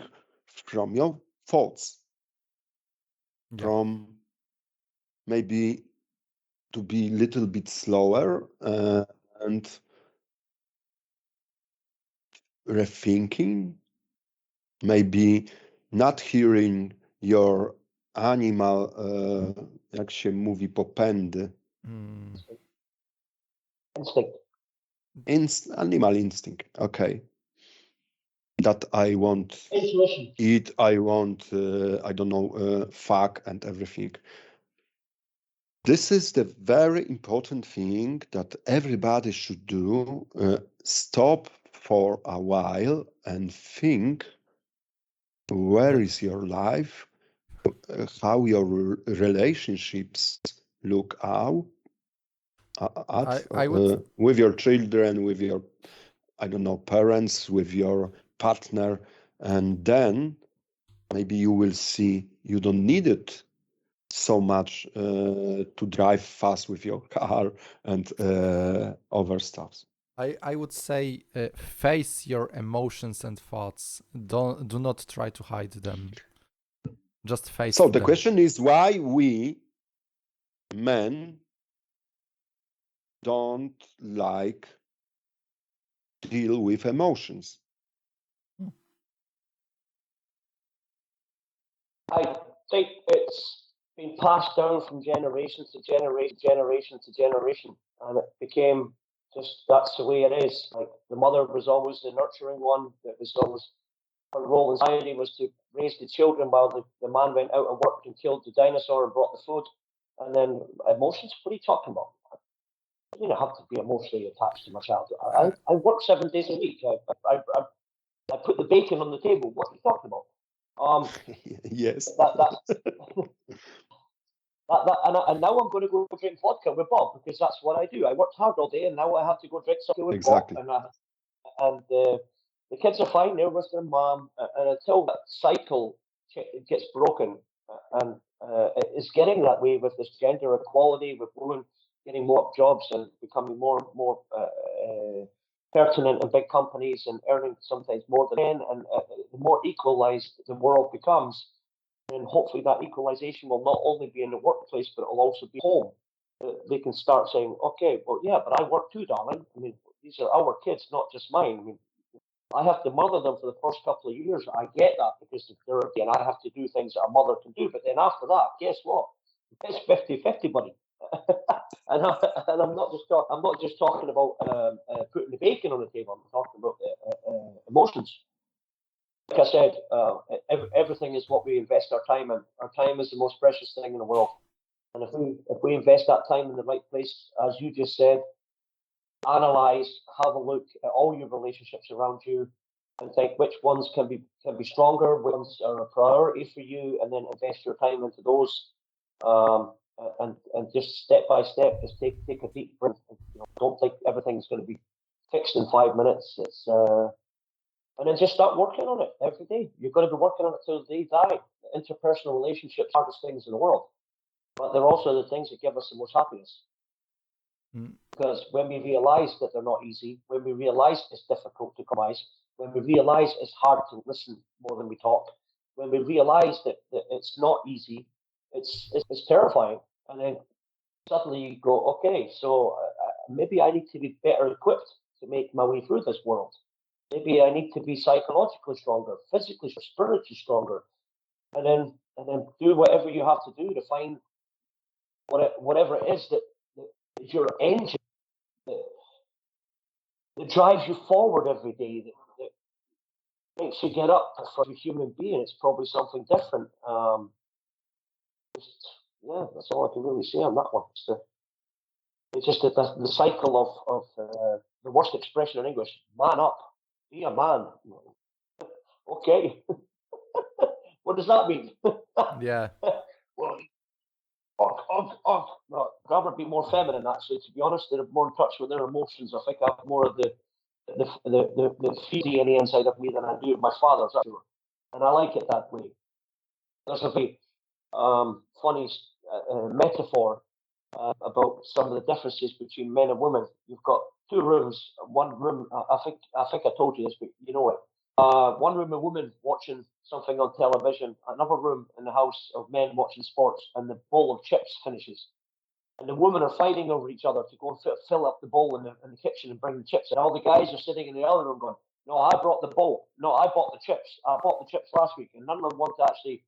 Speaker 1: from your thoughts, from maybe to be a little bit slower and rethinking, maybe not hearing your animal, jak się mówi, popędy.
Speaker 2: Instinct.
Speaker 1: Animal instinct, okay. That I want
Speaker 2: Intuition.
Speaker 1: eat, I want, I don't know, fuck and everything. This is the very important thing that everybody should do. Stop for a while and think, where is your life? How your relationships look out with your children, with your, I don't know, parents, with your partner, and then maybe you will see you don't need it so much to drive fast with your car and other stuff.
Speaker 3: I would say face your emotions and thoughts. Do not try to hide them. Just face
Speaker 1: So the
Speaker 3: them.
Speaker 1: question is why we men don't like deal with emotions.
Speaker 2: I think it's been passed down from generation to generation, and it became just that's the way it is. Like the mother was always the nurturing one. That was always her role in society was to raise the children while the man went out and worked and killed the dinosaur and brought the food. And then emotions. What are you talking about? I don't have to be emotionally attached to my child. I work 7 days a week. I put the bacon on the table. What are you talking about?
Speaker 1: Yes.
Speaker 2: And now I'm going to go drink vodka with Bob because that's what I do. I worked hard all day, and now I have to go drink something with Bob. And the kids are fine. They're with their mom, and until that cycle gets broken, and it's getting that way with this gender equality, with women getting more jobs and becoming more pertinent in big companies and earning sometimes more than men, and the more equalized the world becomes, then hopefully that equalization will not only be in the workplace, but it will also be home. They can start saying, okay, well, yeah, but I work too, darling. I mean, these are our kids, not just mine. I mean, I have to mother them for the first couple of years. I get that because and I have to do things that a mother can do. But then after that, guess what? It's 50-50, buddy. and I'm not just talking about putting the bacon on the table. I'm talking about emotions. Like I said, everything is what we invest our time in. Our time is the most precious thing in the world. And if we invest that time in the right place, as you just said, analyze, have a look at all your relationships around you, and think which ones can be stronger, which ones are a priority for you, and then invest your time into those. And just step by step, just take a deep breath. Don't think everything's going to be fixed in 5 minutes. And then just start working on it every day. You're going to be working on it till the day you die. Interpersonal relationships are the hardest things in the world, but they're also the things that give us the most happiness. Because when we realize that they're not easy, when we realize it's difficult to compromise, when we realize it's hard to listen more than we talk, when we realize that it's not easy, it's terrifying. And then suddenly you go, okay, so maybe I need to be better equipped to make my way through this world. Maybe I need to be psychologically stronger, physically, spiritually stronger, and then do whatever you have to do to find whatever it is that your engine that drives you forward every day, that makes you get up for a human being. It's probably something different. That's all I can really say on that one. It's just that the cycle of the worst expression in English, man up, be a man. Okay. What does that mean?
Speaker 3: Yeah.
Speaker 2: Well, no, I'd rather be more feminine, actually, to be honest. They're more in touch with their emotions. I think I have more of the DNA inside of me than I do of my father's, actually. And I like it that way. There's a very funny metaphor about some of the differences between men and women. You've got two rooms. One room, I think I told you this, but you know it. One room of women watching something on television, another room in the house of men watching sports, and the bowl of chips finishes. And the women are fighting over each other to go and fill up the bowl in the kitchen and bring the chips. And all the guys are sitting in the other room going, no, I brought the bowl. No, I bought the chips. I bought the chips last week. And none of them want to actually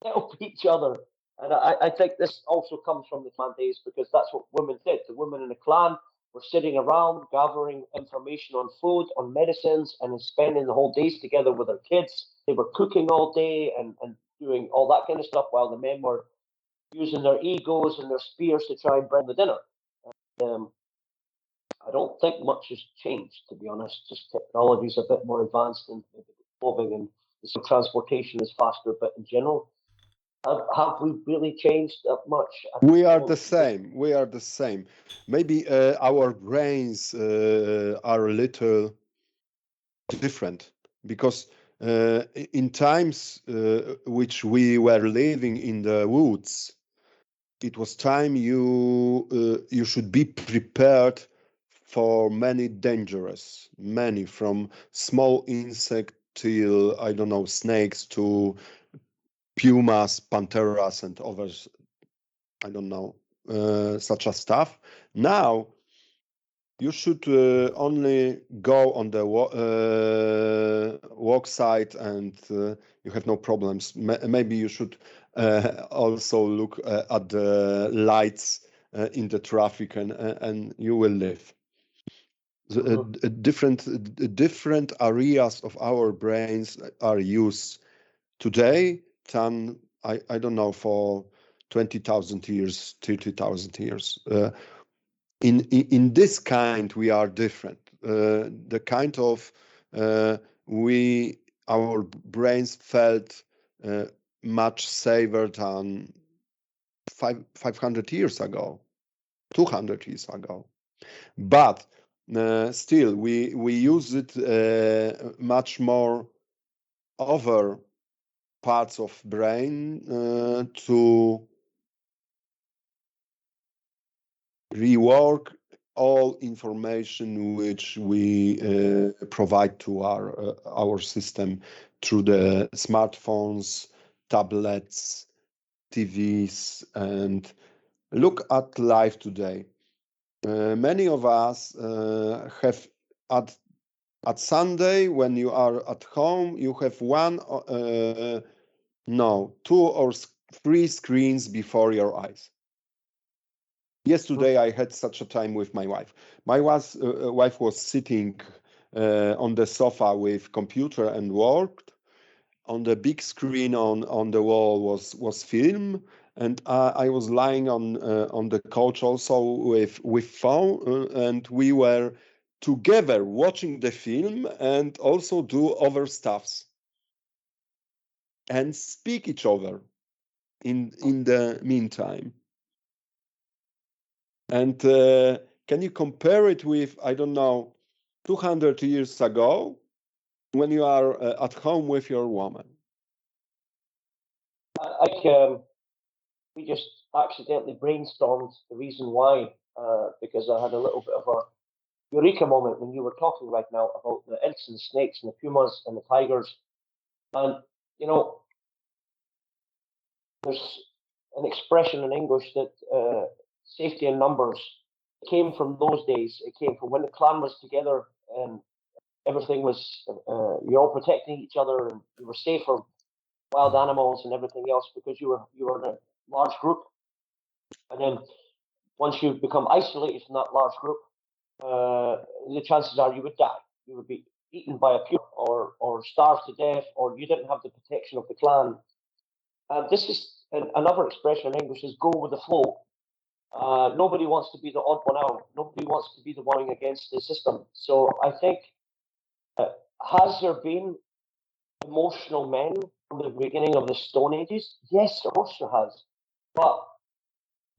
Speaker 2: help each other. And I think this also comes from the clan days, because that's what women did. The women in the clan were sitting around gathering information on food, on medicines, and then spending the whole days together with their kids. They were cooking all day and doing all that kind of stuff, while the men were using their egos and their spears to try and bring the dinner. I don't think much has changed, to be honest. Just technology is a bit more advanced and evolving, and the transportation is faster. But in general, have we really changed that much?
Speaker 1: We are the same. We are the same. Maybe our brains are a little different, because in times which we were living in the woods, it was time you should be prepared for many from small insect till, I don't know, snakes, to pumas, panteras, and others, I don't know, such a stuff. Now you should only go on the walk side, and you have no problems. Maybe you should also look at the lights in the traffic, and you will live. Different areas of our brains are used today than, I don't know, for 20,000 years, 30,000 years. In this kind, we are different. The kind of our brains felt much safer than 500 years ago, 200 years ago. But still, we use it much more over parts of brain to rework all information which we provide to our system through the smartphones, tablets, TVs. And look at life today. Many of us have at Sunday, when you are at home, you have two or three screens before your eyes. Yesterday, I had such a time with my wife. My wife was sitting on the sofa with computer and worked. On the big screen on the wall was film, and I was lying on the couch also with phone, and we were together watching the film and also do other stuffs and speak each other in the meantime. And can you compare it with, I don't know, 200 years ago when you are at home with your woman?
Speaker 2: We just accidentally brainstormed the reason why, because I had a little bit of a eureka moment when you were talking right now about the imps and the snakes and the pumas and the tigers. And, you know, there's an expression in English that safety in numbers came from those days. It came from when the clan was together and everything was, you're all protecting each other and you were safe from wild animals and everything else because you were in a large group. And then once you become isolated from that large group, the chances are you would die. You would be eaten by a puma or starved to death, or you didn't have the protection of the clan. This is another expression in English is go with the flow. Nobody wants to be the odd one out. Nobody wants to be the one against the system. So I think, has there been emotional men from the beginning of the Stone Ages? Yes, of course there has. But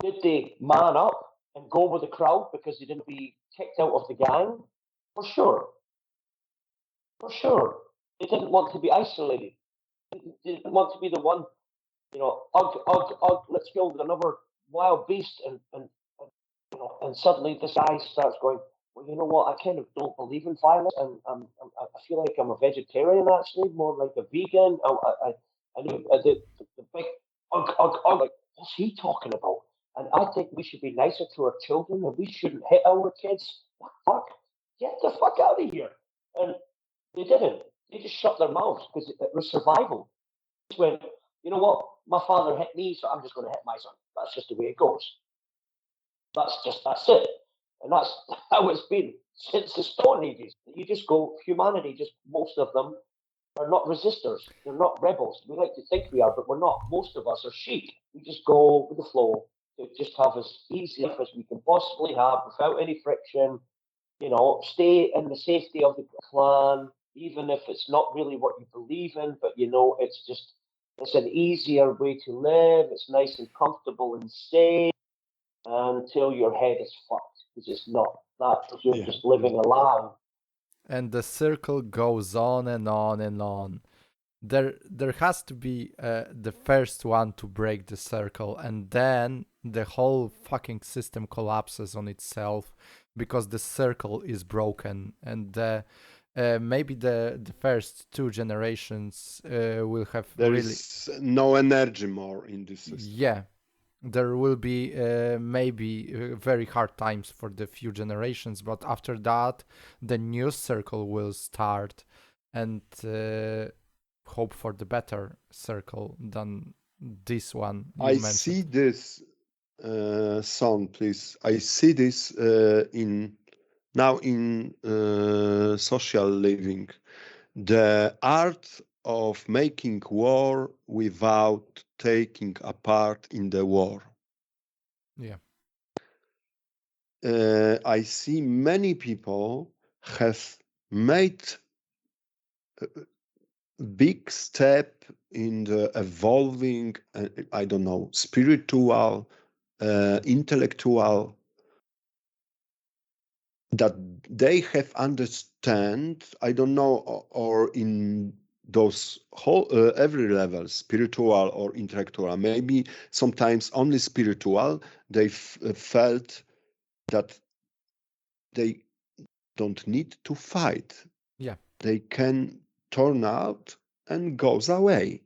Speaker 2: did they man up and go with the crowd because they didn't be kicked out of the gang? For sure. For sure. They didn't want to be isolated. They didn't want to be the one, let's kill another wild beast. And suddenly this guy starts going, well, you know what? I kind of don't believe in violence, and I feel like I'm a vegetarian actually, more like a vegan. The big like, what's he talking about? And I think we should be nicer to our children, and we shouldn't hit our kids. What the fuck? Get the fuck out of here! And they didn't. They just shut their mouths because it was survival. They just went, you know what? My father hit me, so I'm just going to hit my son. That's just the way it goes. That's it. And that's how it's been since the Stone Ages. You just go, humanity, just most of them are not resistors. They're not rebels. We like to think we are, but we're not. Most of us are sheep. We just go with the flow to just have as easy life as we can possibly have without any friction. Stay in the safety of the clan, even if it's not really what you believe in, but it's an easier way to live. It's nice and comfortable and safe until your head is fucked. Because it's not that, because you're just living a lie.
Speaker 3: And the circle goes on and on and on. There has to be the first one to break the circle, and then the whole fucking system collapses on itself because the circle is broken. And maybe the first two generations will have
Speaker 1: there is no energy more in this system.
Speaker 3: Yeah. There will be maybe very hard times for the few generations, but after that, the new circle will start, and hope for the better circle than this one.
Speaker 1: I see this, son, please. I see this in social living, the art of making war without taking a part in the war.
Speaker 3: Yeah.
Speaker 1: I see many people have made a big step in the evolving, spiritual, intellectual, that they have understand, or in those whole every level, spiritual or intellectual, maybe sometimes only spiritual, they felt that they don't need to fight.
Speaker 3: Yeah.
Speaker 1: They can turn out and goes away.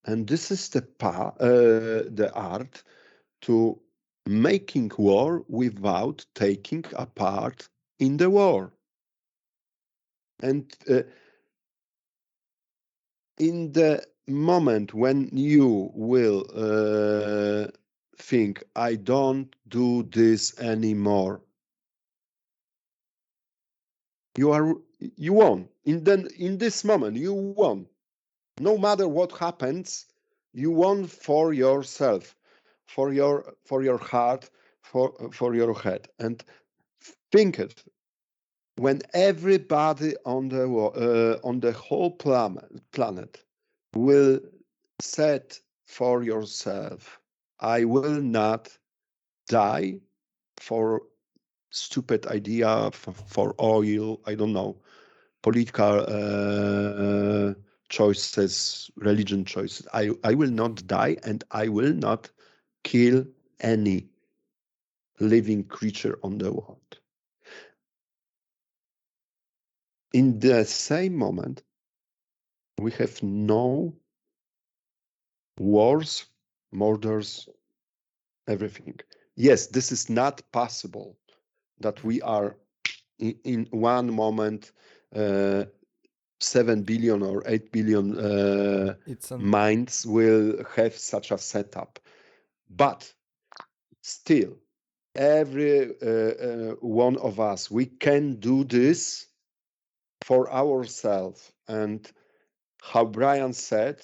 Speaker 1: And this is the art to making war without taking a part in the war. And in the moment when you will think, I don't do this anymore, you won. In this moment, you won. No matter what happens, you won for yourself, for your heart, for your head. And think it. When everybody on the whole planet will set for yourself, I will not die for stupid idea for oil, I don't know, political choices, religion choices. I will not die, and I will not kill any living creature on the world. In the same moment, we have no wars, murders, everything. Yes, this is not possible that we are in one moment 7 billion or 8 billion minds will have such a setup. But still, every one of us, we can do this for ourselves. And how Brian said,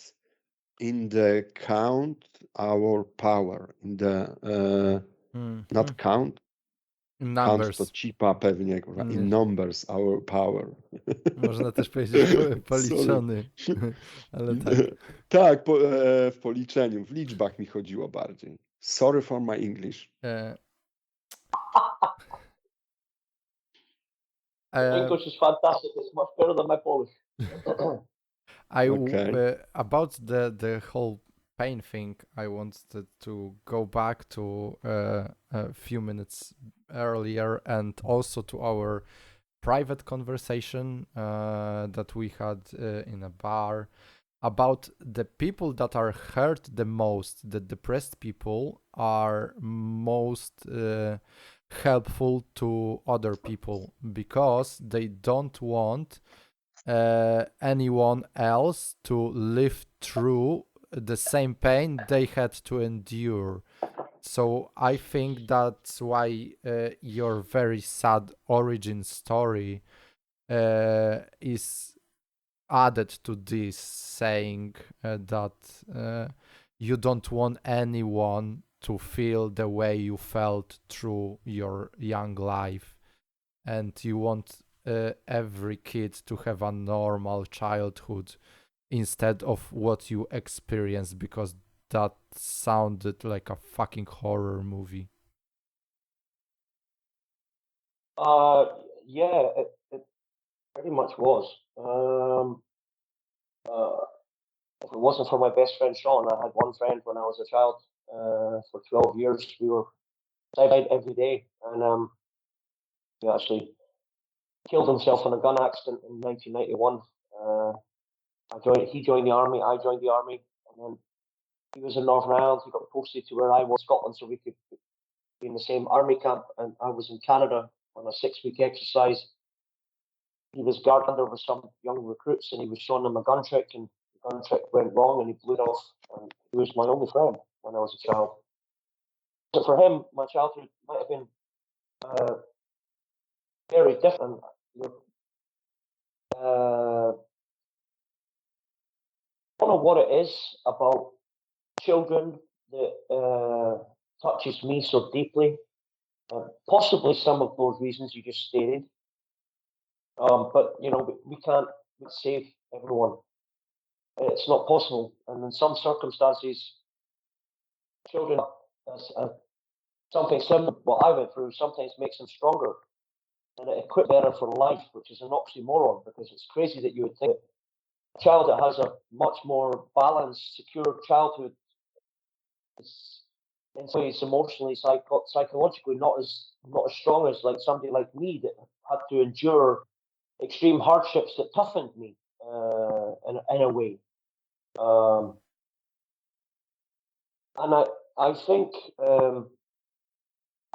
Speaker 1: in the count our power, in the not count,
Speaker 3: numbers.
Speaker 1: Count to cipa pewnie, in numbers our power.
Speaker 3: Można też powiedzieć policzony, ale tak.
Speaker 1: Tak, w policzeniu, w liczbach mi chodziło bardziej. Sorry for my English.
Speaker 2: English is fantastic. It's much better than my Polish.
Speaker 3: About the whole pain thing, I wanted to go back to a few minutes earlier and also to our private conversation that we had in a bar about the people that are hurt the most. The depressed people are most helpful to other people because they don't want anyone else to live through the same pain they had to endure. So I think that's why your very sad origin story is added to this, saying that you don't want anyone to feel the way you felt through your young life, and you want every kid to have a normal childhood instead of what you experienced, because that sounded like a fucking horror movie.
Speaker 2: Yeah, it pretty much was. If it wasn't for my best friend Sean, I had one friend when I was a child. For 12 years, we were outside every day, and he actually killed himself in a gun accident in 1991. He joined the army, I joined the army, and then he was in Northern Ireland. He got posted to where I was, Scotland, so we could be in the same army camp. And I was in Canada on a 6-week exercise. He was guarded under with some young recruits, and he was showing them a gun trick, and the gun trick went wrong, and he blew it off. And he was my only friend when I was a child. So for him, my childhood might have been very different. I don't know what it is about children that touches me so deeply. Possibly some of those reasons you just stated. But, you know, we can't save everyone. It's not possible. And in some circumstances, children, something similar to what I went through, sometimes makes them stronger and it equips better for life, which is an oxymoron, because it's crazy that you would think a child that has a much more balanced, secure childhood is in some ways emotionally, psychologically not as strong as like somebody like me that had to endure extreme hardships that toughened me in a way. And I think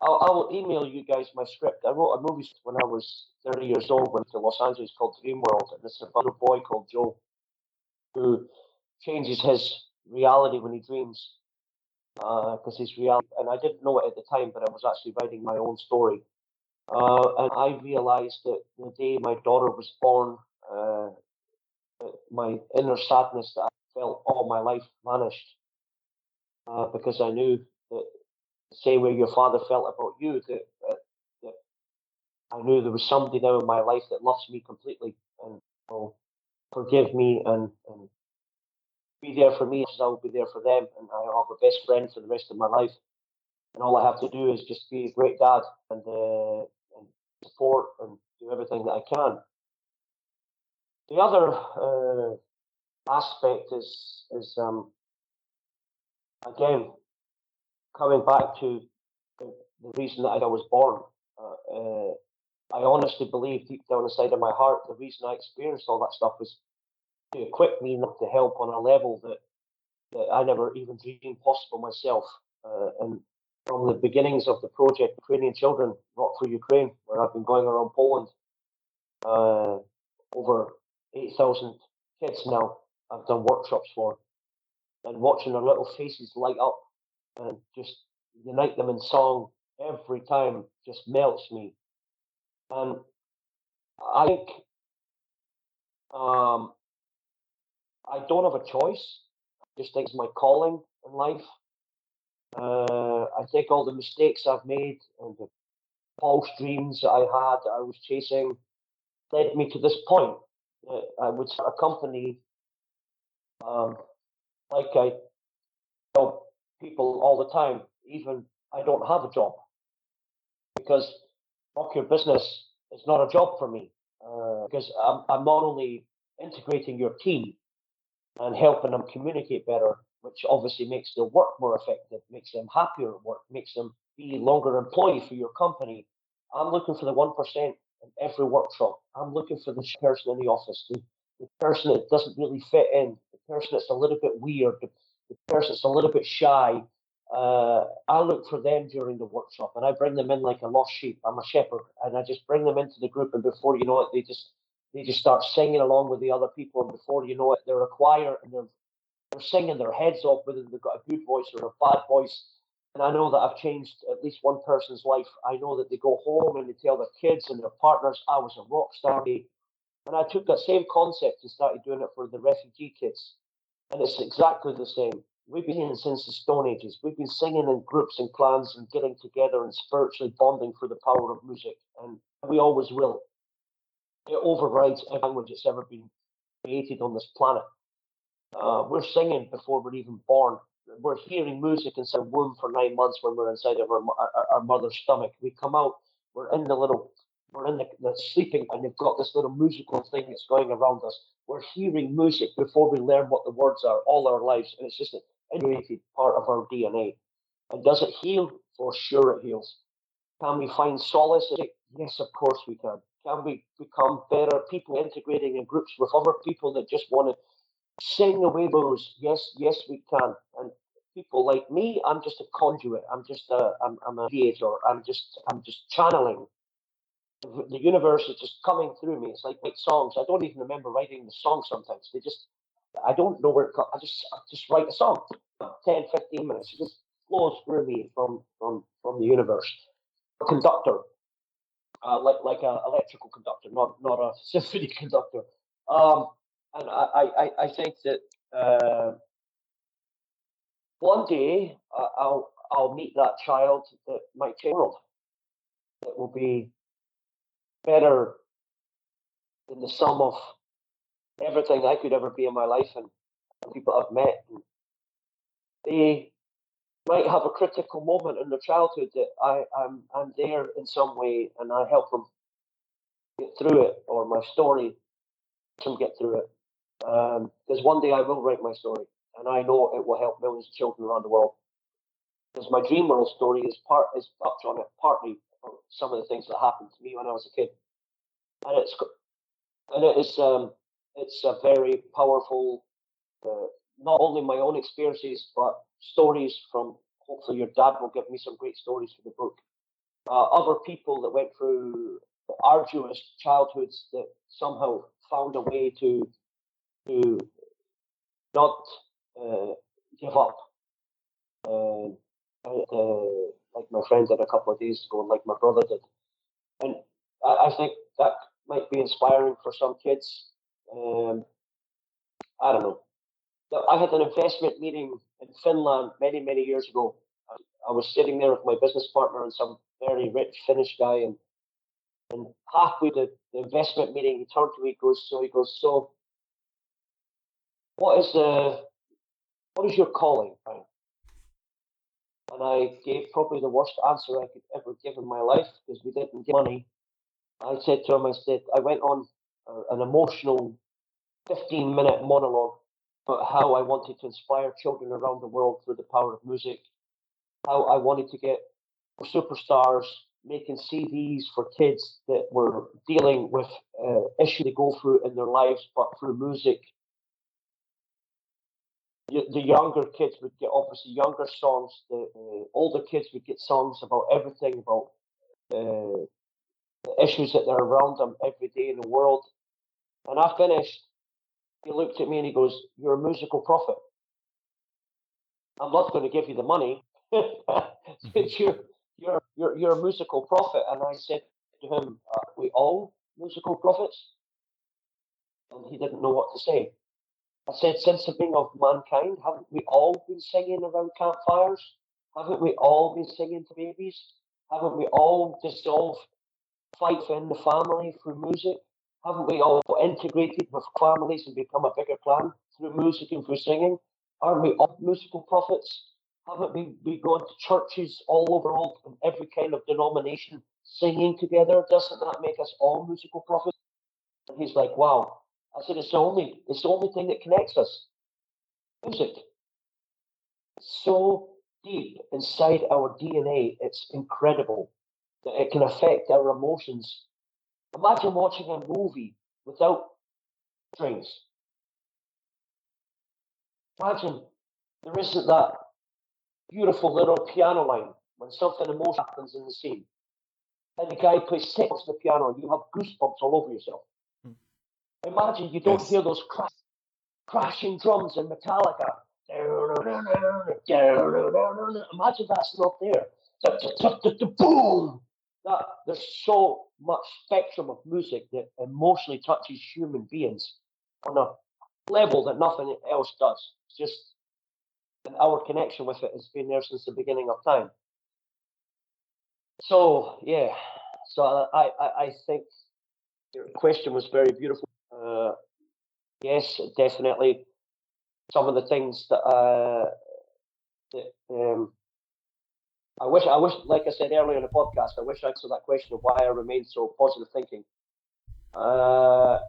Speaker 2: I'll email you guys my script. I wrote a movie when I was 30 years old, went to Los Angeles, called Dream World, and it's about a boy called Joe who changes his reality when he dreams, because his reality, and I didn't know it at the time, but I was actually writing my own story. And I realized that the day my daughter was born, my inner sadness that I felt all my life vanished, because I knew that the same way your father felt about you, that I knew there was somebody now in my life that loves me completely and will forgive me and be there for me as I will be there for them, and I'll have a best friend for the rest of my life. And all I have to do is just be a great dad and support and do everything that I can. The other aspect is again, coming back to the reason that I was born. I honestly believe deep down inside of my heart, the reason I experienced all that stuff was to equip me not to help on a level that I never even dreamed possible myself. And from the beginnings of the project, Ukrainian Children, Rock for Ukraine, where I've been going around Poland, over 8,000 kids now I've done workshops for, and watching their little faces light up and just unite them in song every time just melts me. And I think I don't have a choice. I just think it's my calling in life. I think all the mistakes I've made and the false dreams that I had, that I was chasing, led me to this point. I would start a company, like I tell people all the time, even I don't have a job, because rock your business is not a job for me. Because I'm not only integrating your team and helping them communicate better, which obviously makes their work more effective, makes them happier at work, makes them be longer employee for your company. I'm looking for the 1% in every workshop. I'm looking for the person in the office, the person that doesn't really fit in, the person that's a little bit weird, the person that's a little bit shy. I look for them during the workshop, and I bring them in like a lost sheep. I'm a shepherd, and I just bring them into the group, and before you know it, they just start singing along with the other people, and before you know it, they're a choir, and they're singing their heads off, whether they've got a good voice or a bad voice. And I know that I've changed at least one person's life. I know that they go home and they tell their kids and their partners, I was a rock star. And I took that same concept and started doing it for the refugee kids. And it's exactly the same. We've been in since the Stone Ages. We've been singing in groups and clans and getting together and spiritually bonding for the power of music. And we always will. It overrides every language that's ever been created on this planet. We're singing before we're even born. We're hearing music inside the womb for 9 months when we're inside of our mother's stomach. We come out, we're in the sleeping, and they've got this little musical thing that's going around us. We're hearing music before we learn what the words are all our lives, and it's just an integrated part of our DNA. And does it heal? For sure it heals. Can we find solace in it? Yes, of course we can. Can we become better people integrating in groups with other people that just want to sing away those? Yes, we can. And people like me, I'm just a conduit. I'm a mediator. I'm just channeling. The universe is just coming through me. It's like songs. I don't even remember writing the song sometimes. I don't know where it comes. I just write a song, 10, 15 minutes. It just flows through me from the universe. A conductor, like an electrical conductor, not a symphony conductor. And I think that one day I'll meet that child that might change the world. That will be better than the sum of everything I could ever be in my life and the people I've met. And they might have a critical moment in their childhood that I'm there in some way, and I help them get through it, or my story helps them get through it. Because one day I will write my story, and I know it will help millions of children around the world. Because my Dream World story is touched on it partly from some of the things that happened to me when I was a kid, and it's a very powerful, not only my own experiences but stories from. Hopefully, your dad will give me some great stories for the book. Other people that went through arduous childhoods that somehow found a way to not give up. Like my friend did a couple of days ago, and like my brother did. And I think that might be inspiring for some kids. I don't know. I had an investment meeting in Finland many, many years ago. I was sitting there with my business partner and some very rich Finnish guy, and halfway the investment meeting, he turned to me, he goes, so what is your calling, Brian? And I gave probably the worst answer I could ever give in my life, because we didn't get money. I said to him, I went on an emotional 15-minute monologue about how I wanted to inspire children around the world through the power of music, how I wanted to get superstars making CDs for kids that were dealing with issues they go through in their lives, but through music. The younger kids would get obviously younger songs. The older kids would get songs about everything, about the issues that are around them every day in the world. And I finished. He looked at me and he goes, "You're a musical prophet. I'm not going to give you the money. you're a musical prophet." And I said to him, "Are we all musical prophets?" And he didn't know what to say. I said, "Since the beginning of mankind, haven't we all been singing around campfires? Haven't we all been singing to babies? Haven't we all dissolved fight in the family through music? Haven't we all integrated with families and become a bigger clan through music and through singing? Aren't we all musical prophets? Haven't we gone to churches all over the world in every kind of denomination singing together? Doesn't that make us all musical prophets?" And he's like, "Wow." I said, it's the only thing that connects us. Music. It's so deep inside our DNA, it's incredible that it can affect our emotions. Imagine watching a movie without strings. Imagine there isn't that beautiful little piano line when something emotional happens in the scene. And the guy plays six on the piano and you have goosebumps all over yourself. Imagine you don't hear those crashing drums in Metallica. Imagine that's not there. Boom! There's so much spectrum of music that emotionally touches human beings on a level that nothing else does. It's just, and our connection with it has been there since the beginning of time. So yeah, so I think your question was very beautiful. Yes, definitely. Some of the things that I wish, like I said earlier in the podcast, I wish I answered that question of why I remain so positive thinking. I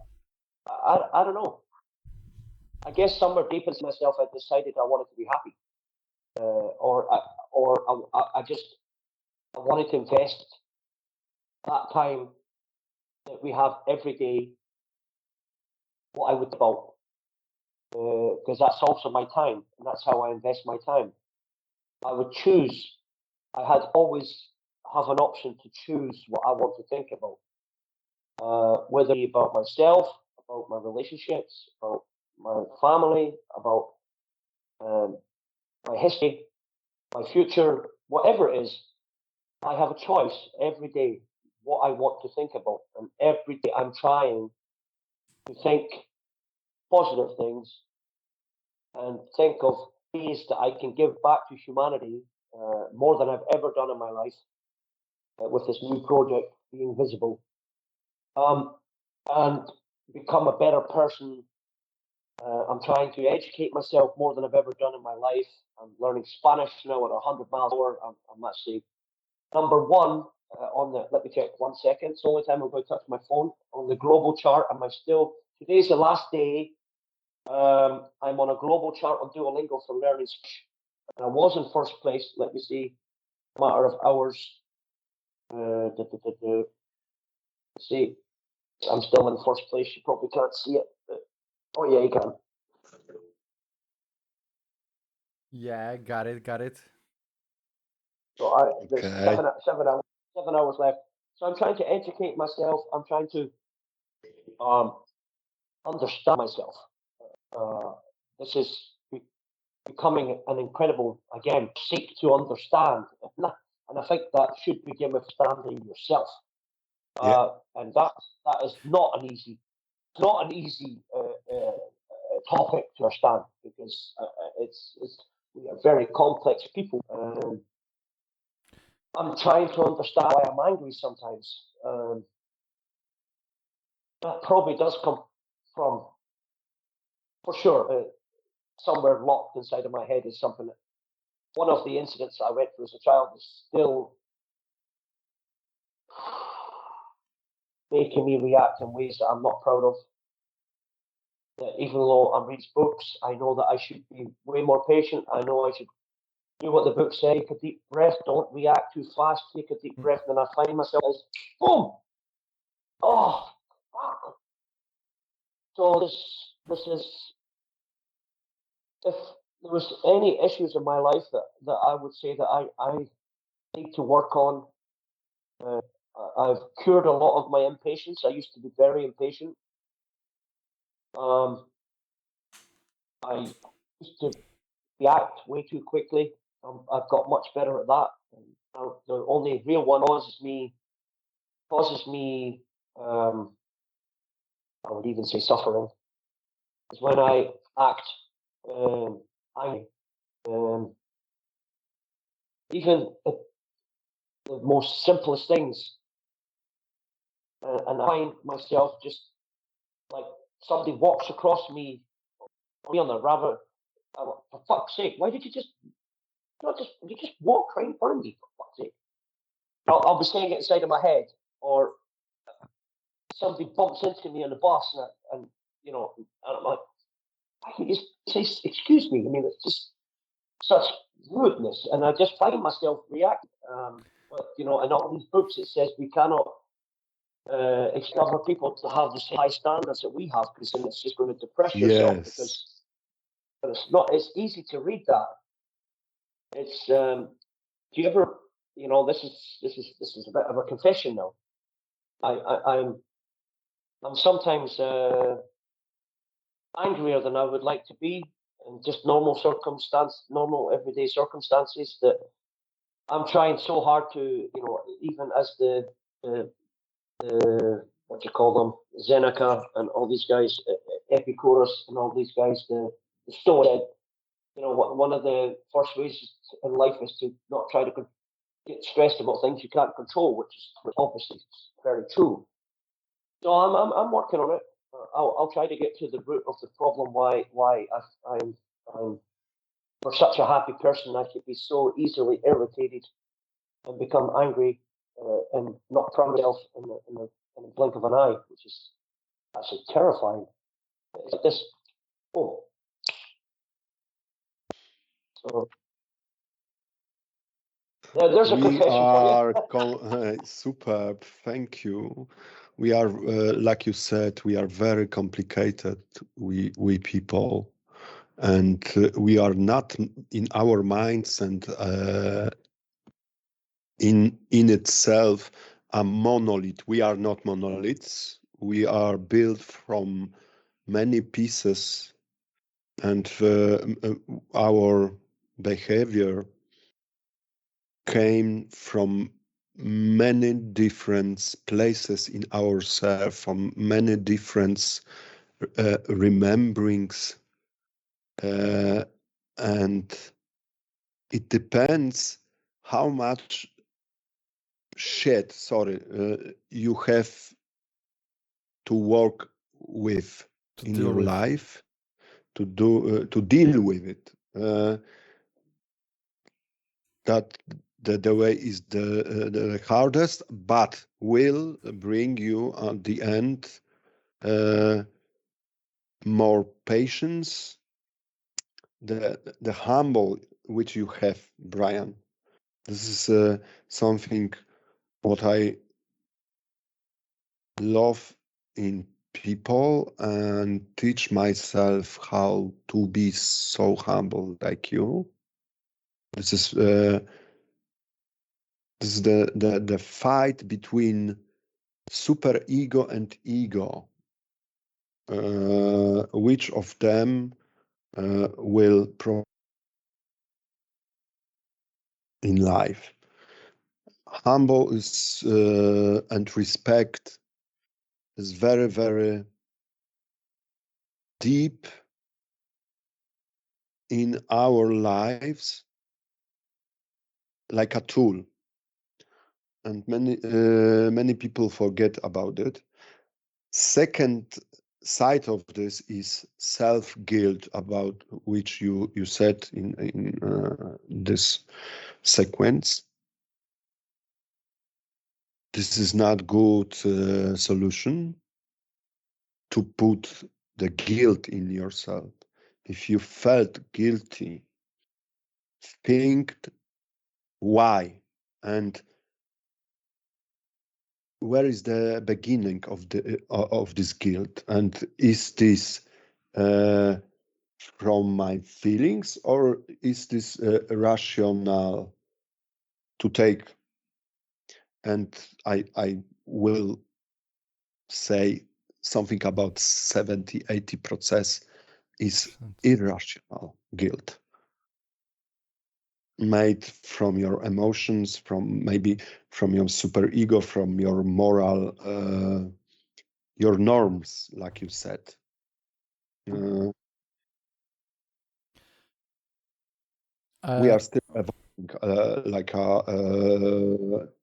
Speaker 2: don't know. I guess somewhere deep inside myself, I decided I wanted to be happy, or I wanted to invest that time that we have every day. What I would about, because that's also my time, and that's how I invest my time. I would choose. I had always have an option to choose what I want to think about, whether it be about myself, about my relationships, about my family, about my history, my future, whatever it is. I have a choice every day what I want to think about, and every day I'm trying to think positive things and think of ways that I can give back to humanity more than I've ever done in my life with this new project, Being Visible, and become a better person. I'm trying to educate myself more than I've ever done in my life. I'm learning Spanish now at 100 miles an hour. I'm actually number one on the, let me check 1 second. It's the only time I'm going to touch my phone on the global chart. Am I still, today's the last day. I'm on a global chart on Duolingo for learning Spanish. And I was in first place. Let me see, matter of hours. See, I'm still in first place. You probably can't see it. But, oh yeah, you can.
Speaker 3: Yeah, got it.
Speaker 2: So there's 7 hours left. So I'm trying to educate myself. I'm trying to understand myself. This is becoming an incredible, again, seek to understand. And I think that should begin with understanding yourself. And that is not an easy topic to understand, because it's we are very complex people. I'm trying to understand why I'm angry sometimes. That probably does come from, for sure, somewhere locked inside of my head is something that one of the incidents I went through as a child is still making me react in ways that I'm not proud of. That even though I'm reading books, I know that I should be way more patient. I know I should do what the book says. Take a deep breath. Don't react too fast. Take a deep breath. And I find myself as, boom! Oh, fuck. So this is, if there was any issues in my life that I would say that I need to work on, I've cured a lot of my impatience. I used to be very impatient. I used to react way too quickly. I've got much better at that. The only real one causes me, I would even say suffering, is when I act angry. Even the most simplest things. And I find myself just like somebody walks across me on the rather, for fuck's sake, why did you just walk right in front of me, for fuck's sake? I'll be saying it inside of my head, or somebody bumps into me on the bus, and you know, and I'm like, I can just say, excuse me. I mean, it's just such rudeness, and I just find myself reacting. But you know, in all these books, it says we cannot expect other people to have the high standards that we have, because then it's just going to depress yourself. Because it's not. It's easy to read that. It's. Do you ever? You know, this is a bit of a confession now. I'm sometimes angrier than I would like to be in just normal everyday circumstances, that I'm trying so hard to, you know, even as the what do you call them, Seneca and all these guys, Epicurus and all these guys, the Stoic, you know, one of the first ways in life is to not try to get stressed about things you can't control, which obviously is very true. So I'm working on it. I'll try to get to the root of the problem. Why I'm for such a happy person, I could be so easily irritated and become angry and not proud of myself in the blink of an eye, which is actually terrifying. It's like this. Oh, so yeah, there's a confession for you.
Speaker 1: Superb. Thank you. We are, like you said, we are very complicated. We people, and we are not in our minds and in itself a monolith. We are not monoliths. We are built from many pieces, and our behavior came from many different places in ourselves, from many different rememberings, and it depends how much shit, you have to work with in your life to deal with it. That the way is the hardest, but will bring you at the end more patience, the humble which you have, Brian. This is something what I love in people, and teach myself how to be so humble like you. This is the fight between super ego and ego. Which of them will in life? Humble is and respect is very, very deep in our lives, like a tool, and many people forget about it. Second side of this is self-guilt, about which you said in this sequence. this is not good solution to put the guilt in yourself. If you felt guilty, think why and where is the beginning of this guilt, and is this from my feelings, or is this rational to take? And I will say something about 70-80% is irrational guilt, made from your emotions, maybe from your superego, from your moral, your norms, like you said. We are still evolving,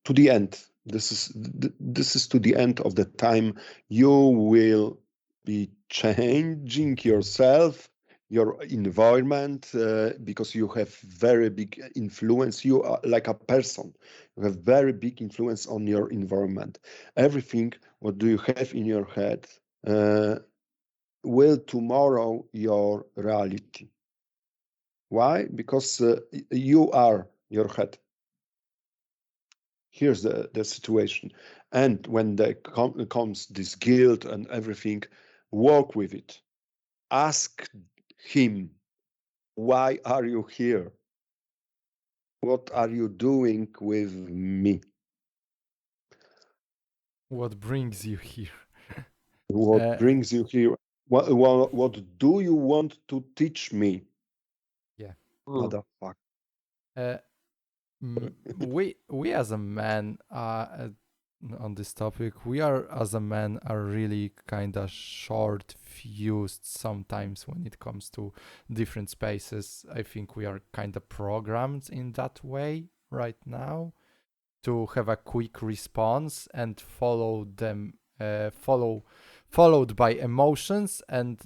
Speaker 1: to the end. This is to the end of the time. You will be changing yourself, your environment, because you have very big influence. You are like a person. You have very big influence on your environment. Everything what do you have in your head will tomorrow your reality. Why? Because you are your head. Here's the situation. And when there comes this guilt and everything, walk with it. Ask him, why are you here? What are you doing with me?
Speaker 3: What brings you here?
Speaker 1: What brings you here? What do you want to teach me?
Speaker 3: Yeah.
Speaker 1: Motherfucker.
Speaker 3: We as a man on this topic, we are as a man are really kind of short fused sometimes when it comes to different spaces. I think we are kind of programmed in that way right now to have a quick response and follow them followed by emotions, and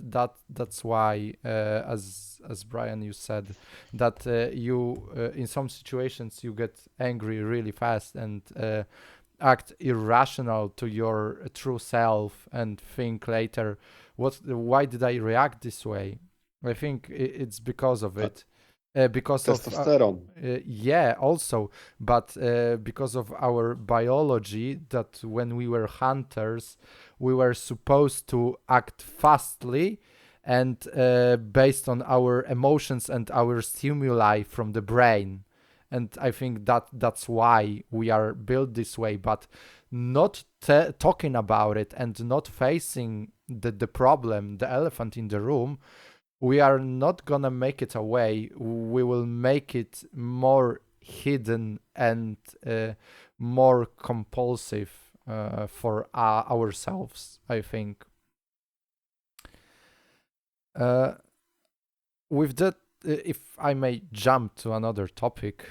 Speaker 3: that's why as Brian, you said that you in some situations you get angry really fast and act irrational to your true self and think later, why did I react this way? I think it's because of it. Because
Speaker 1: testosterone.
Speaker 3: Yeah, also, but because of our biology, that when we were hunters, we were supposed to act fastly and based on our emotions and our stimuli from the brain. And I think that's why we are built this way, but not talking about it and not facing the problem, the elephant in the room, we are not gonna make it away. We will make it more hidden and more compulsive for ourselves, I think. With that, if I may jump to another topic,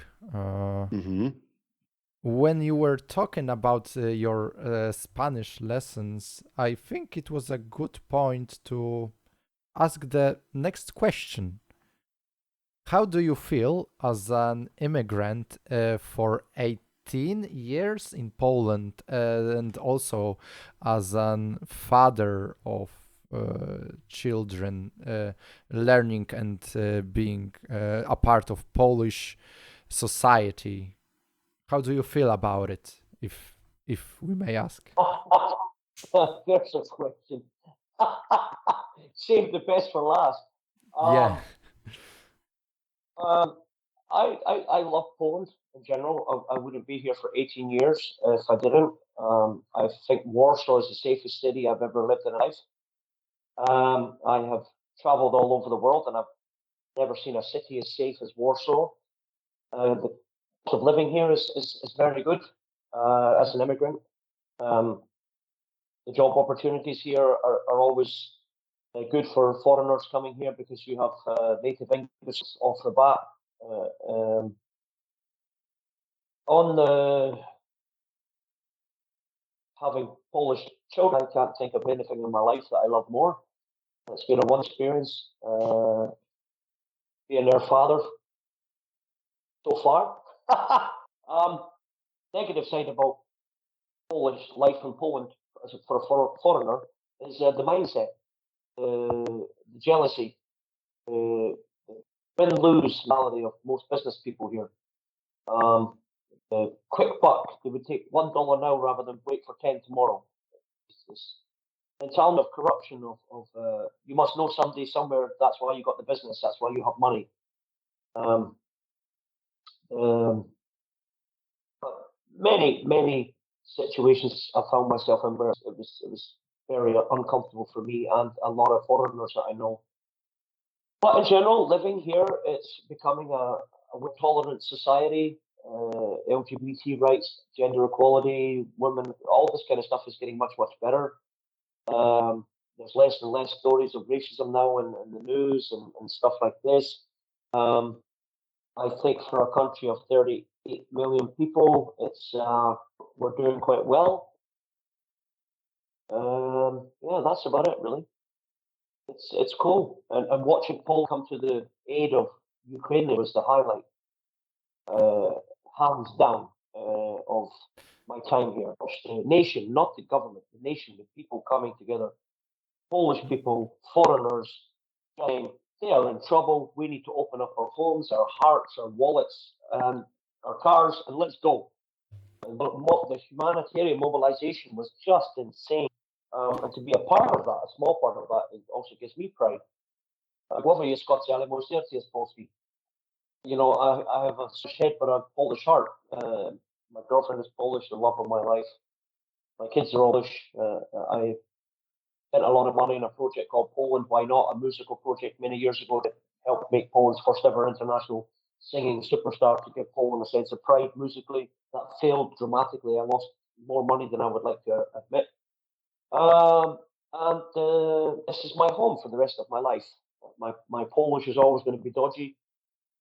Speaker 3: when you were talking about your Spanish lessons, I think it was a good point to ask the next question. How do you feel as an immigrant for 18 years in Poland and also as a father of children learning and being a part of Polish society? How do you feel about it, if we may ask?
Speaker 2: There's a question. Save the best for last.
Speaker 3: Yeah.
Speaker 2: I love Poland in general. I wouldn't be here for 18 years if I didn't. I think Warsaw is the safest city I've ever lived in life. I have traveled all over the world and I've never seen a city as safe as Warsaw. The cost of living here is very good as an immigrant. The job opportunities here are always good for foreigners coming here because you have native English off the bat. On the having Polish children, I can't think of anything in my life that I love more. It's been a one experience being their father so far. Negative side about Polish life in Poland for a foreigner is the mindset, the jealousy, the win-lose mentality of most business people here. The quick buck, they would take $1 now rather than wait for 10 tomorrow. It's mentality of corruption, of you must know somebody somewhere, that's why you got the business, that's why you have money. But many situations I found myself in where it was very uncomfortable for me and a lot of foreigners that I know. But in general, living here, it's becoming a tolerant society. LGBT rights, gender equality, women, all this kind of stuff is getting much better. There's less and less stories of racism now in the news and stuff like this. I think for a country of 38 million people, it's we're doing quite well. Yeah, that's about it really. It's cool, and watching Paul come to the aid of Ukraine was the highlight, hands down, of my time here. The nation, not the government, the nation, the people coming together, Polish people, foreigners, saying they are in trouble. We need to open up our homes, our hearts, our wallets, our cars, and let's go. And the humanitarian mobilization was just insane. And to be a part of that, a small part of that, it also gives me pride. Ojca Szkockie, ale moje serce jest polskie. You know, I have a Scottish head but a Polish heart. My girlfriend is Polish, the love of my life. My kids are Polish. I spent a lot of money on a project called Poland Why Not, a musical project many years ago that helped make Poland's first ever international singing superstar, to give Poland a sense of pride musically. That failed dramatically. I lost more money than I would like to admit. And this is my home for the rest of my life. My Polish is always going to be dodgy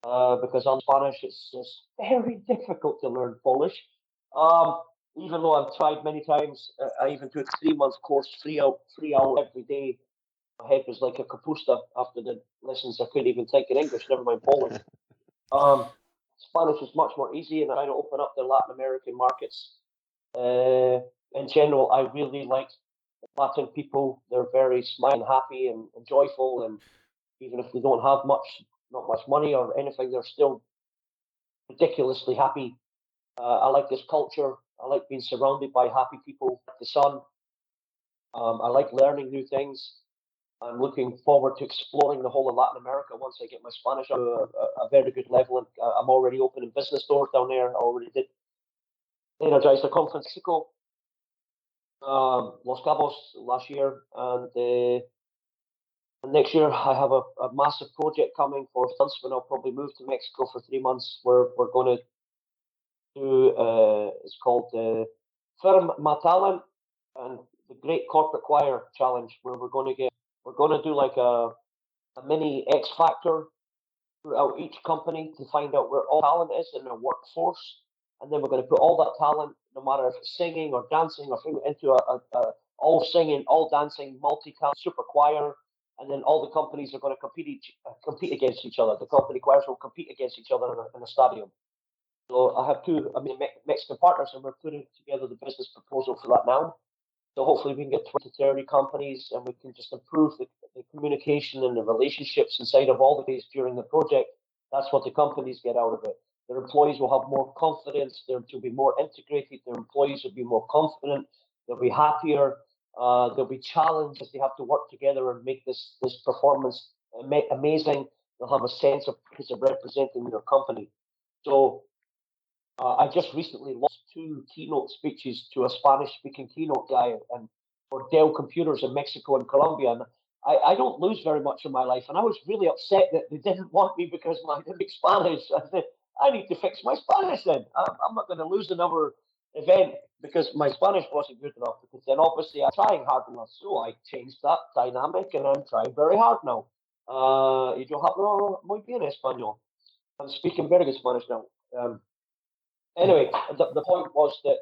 Speaker 2: because on Spanish it's very difficult to learn Polish. Even though I've tried many times, I even took a 3-month course, 3 hours every day. My head was like a kapusta after the lessons. I couldn't even think in English, never mind Polish. Spanish is much more easy, and I'm trying to open up the Latin American markets. In general, I really like Latin people. They're very smiling, happy, and joyful, and even if they don't have not much money or anything, they're still ridiculously happy. I like this culture. I like being surrounded by happy people, like the sun. I like learning new things. I'm looking forward to exploring the whole of Latin America once I get my Spanish up to a very good level. And I'm already opening business doors down there. I already did energize the conference in Mexico, Los Cabos last year, and next year I have a massive project coming for Huntsman. I'll probably move to Mexico for 3 months. Where we're going to do it's called Firm Matalan and the Great Corporate Choir Challenge, where we're going to do like a mini X Factor throughout each company to find out where all talent is in their workforce, and then we're going to put all that talent, no matter if it's singing or dancing or into a all singing, all dancing, multi-talent super choir, and then all the companies are going to compete against each other. The company choirs will compete against each other in a stadium. So I have two Mexican partners, and we're putting together the business proposal for that now. So hopefully we can get 20 to 30 companies, and we can just improve the communication and the relationships inside of all the days during the project. That's what the companies get out of it. Their employees will have more confidence. They'll be more integrated. Their employees will be more confident. They'll be happier. They'll be challenged as they have to work together and make this performance amazing. They'll have a sense of representing their company. So I just recently lost 2 keynote speeches to a Spanish-speaking keynote guy and for Dell Computers in Mexico and Colombia. And I don't lose very much in my life. And I was really upset that they didn't want me because I didn't speak Spanish. I said, I need to fix my Spanish then. I'm not going to lose another event because my Spanish wasn't good enough. Because then obviously I'm trying hard enough. So I changed that dynamic and I'm trying very hard now. Y yo hablo muy bien español. I'm speaking very good Spanish now. Anyway, the point was that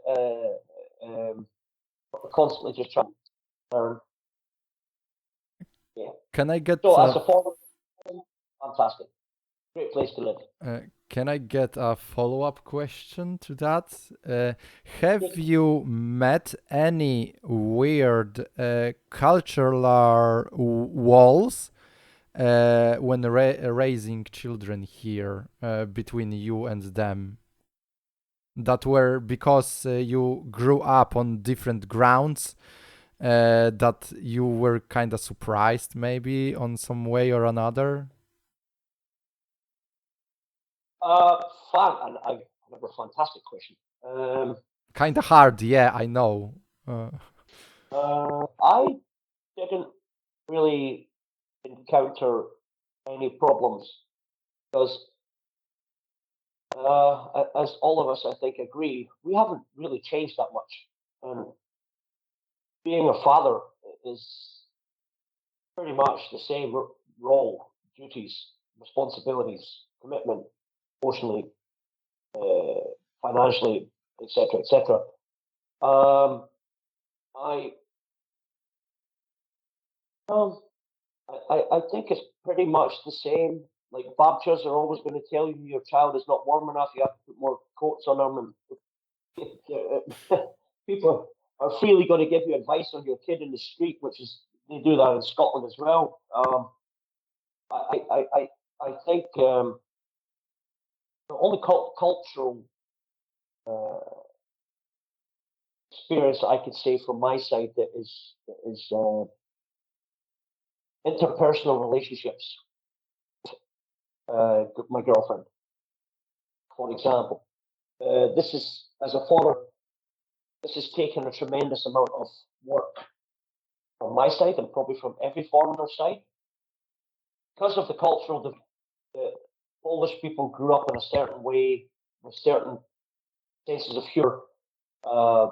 Speaker 2: constantly just trying to learn. Yeah.
Speaker 3: Can I get
Speaker 2: So as a former, fantastic. Great place to live.
Speaker 3: Can I get a follow-up question to that? Have you met any weird cultural walls when raising children here between you and them? That were because you grew up on different grounds, that you were kind of surprised maybe on some way or another?
Speaker 2: Another fantastic question.
Speaker 3: Kind of hard, yeah, I know.
Speaker 2: I didn't really encounter any problems because, as all of us, I think, agree, we haven't really changed that much. Being a father is pretty much the same role, duties, responsibilities, commitment, emotionally, financially, etc., etc. I think it's pretty much the same. Like bobchers are always going to tell you your child is not warm enough. You have to put more coats on them, and people are freely going to give you advice on your kid in the street, which is they do that in Scotland as well. I think the only cultural experience I could say from my side that is interpersonal relationships. My girlfriend, for example. This is, as a father, this has taken a tremendous amount of work from my side and probably from every foreigner's side. Because of the cultural, the Polish people grew up in a certain way, with certain senses of humor,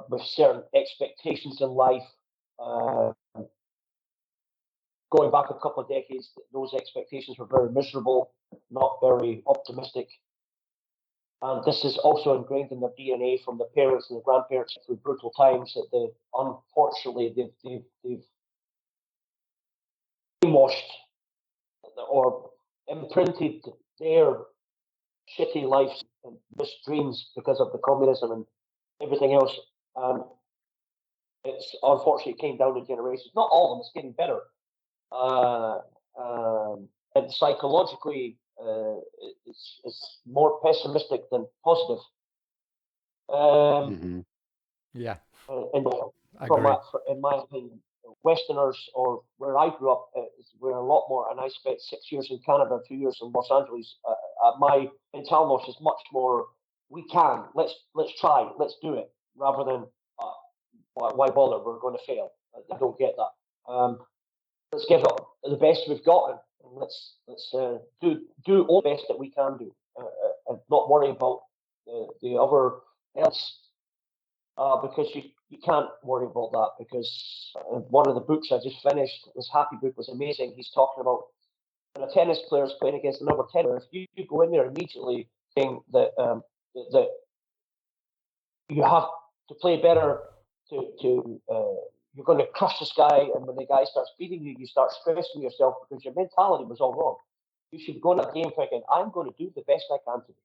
Speaker 2: with certain expectations in life. Going back a couple of decades, those expectations were very miserable, not very optimistic. And this is also ingrained in their DNA from the parents and the grandparents through brutal times that unfortunately they've brainwashed or imprinted their shitty lives and missed dreams because of the communism and everything else. It's unfortunately came down in generations. Not all of them. It's getting better. And psychologically, it's more pessimistic than positive.
Speaker 3: Yeah.
Speaker 2: In my opinion, Westerners, or where I grew up, we're a lot more. And I spent 6 years in Canada, 2 years in Los Angeles. My mentality is much more. We can. Let's try. Let's do it. Rather than why bother? We're going to fail. I don't get that. Let's give it the best we've got, and let's do all the best that we can do, and not worry about the other else, because you can't worry about that, because one of the books I just finished, this Happy book, was amazing. He's talking about when a tennis player is playing against another tennis player, if you go in there immediately saying that that you have to play better to you're going to crush this guy, and when the guy starts beating you, you start stressing yourself because your mentality was all wrong. You should go in that game thinking, I'm going to do the best I can today.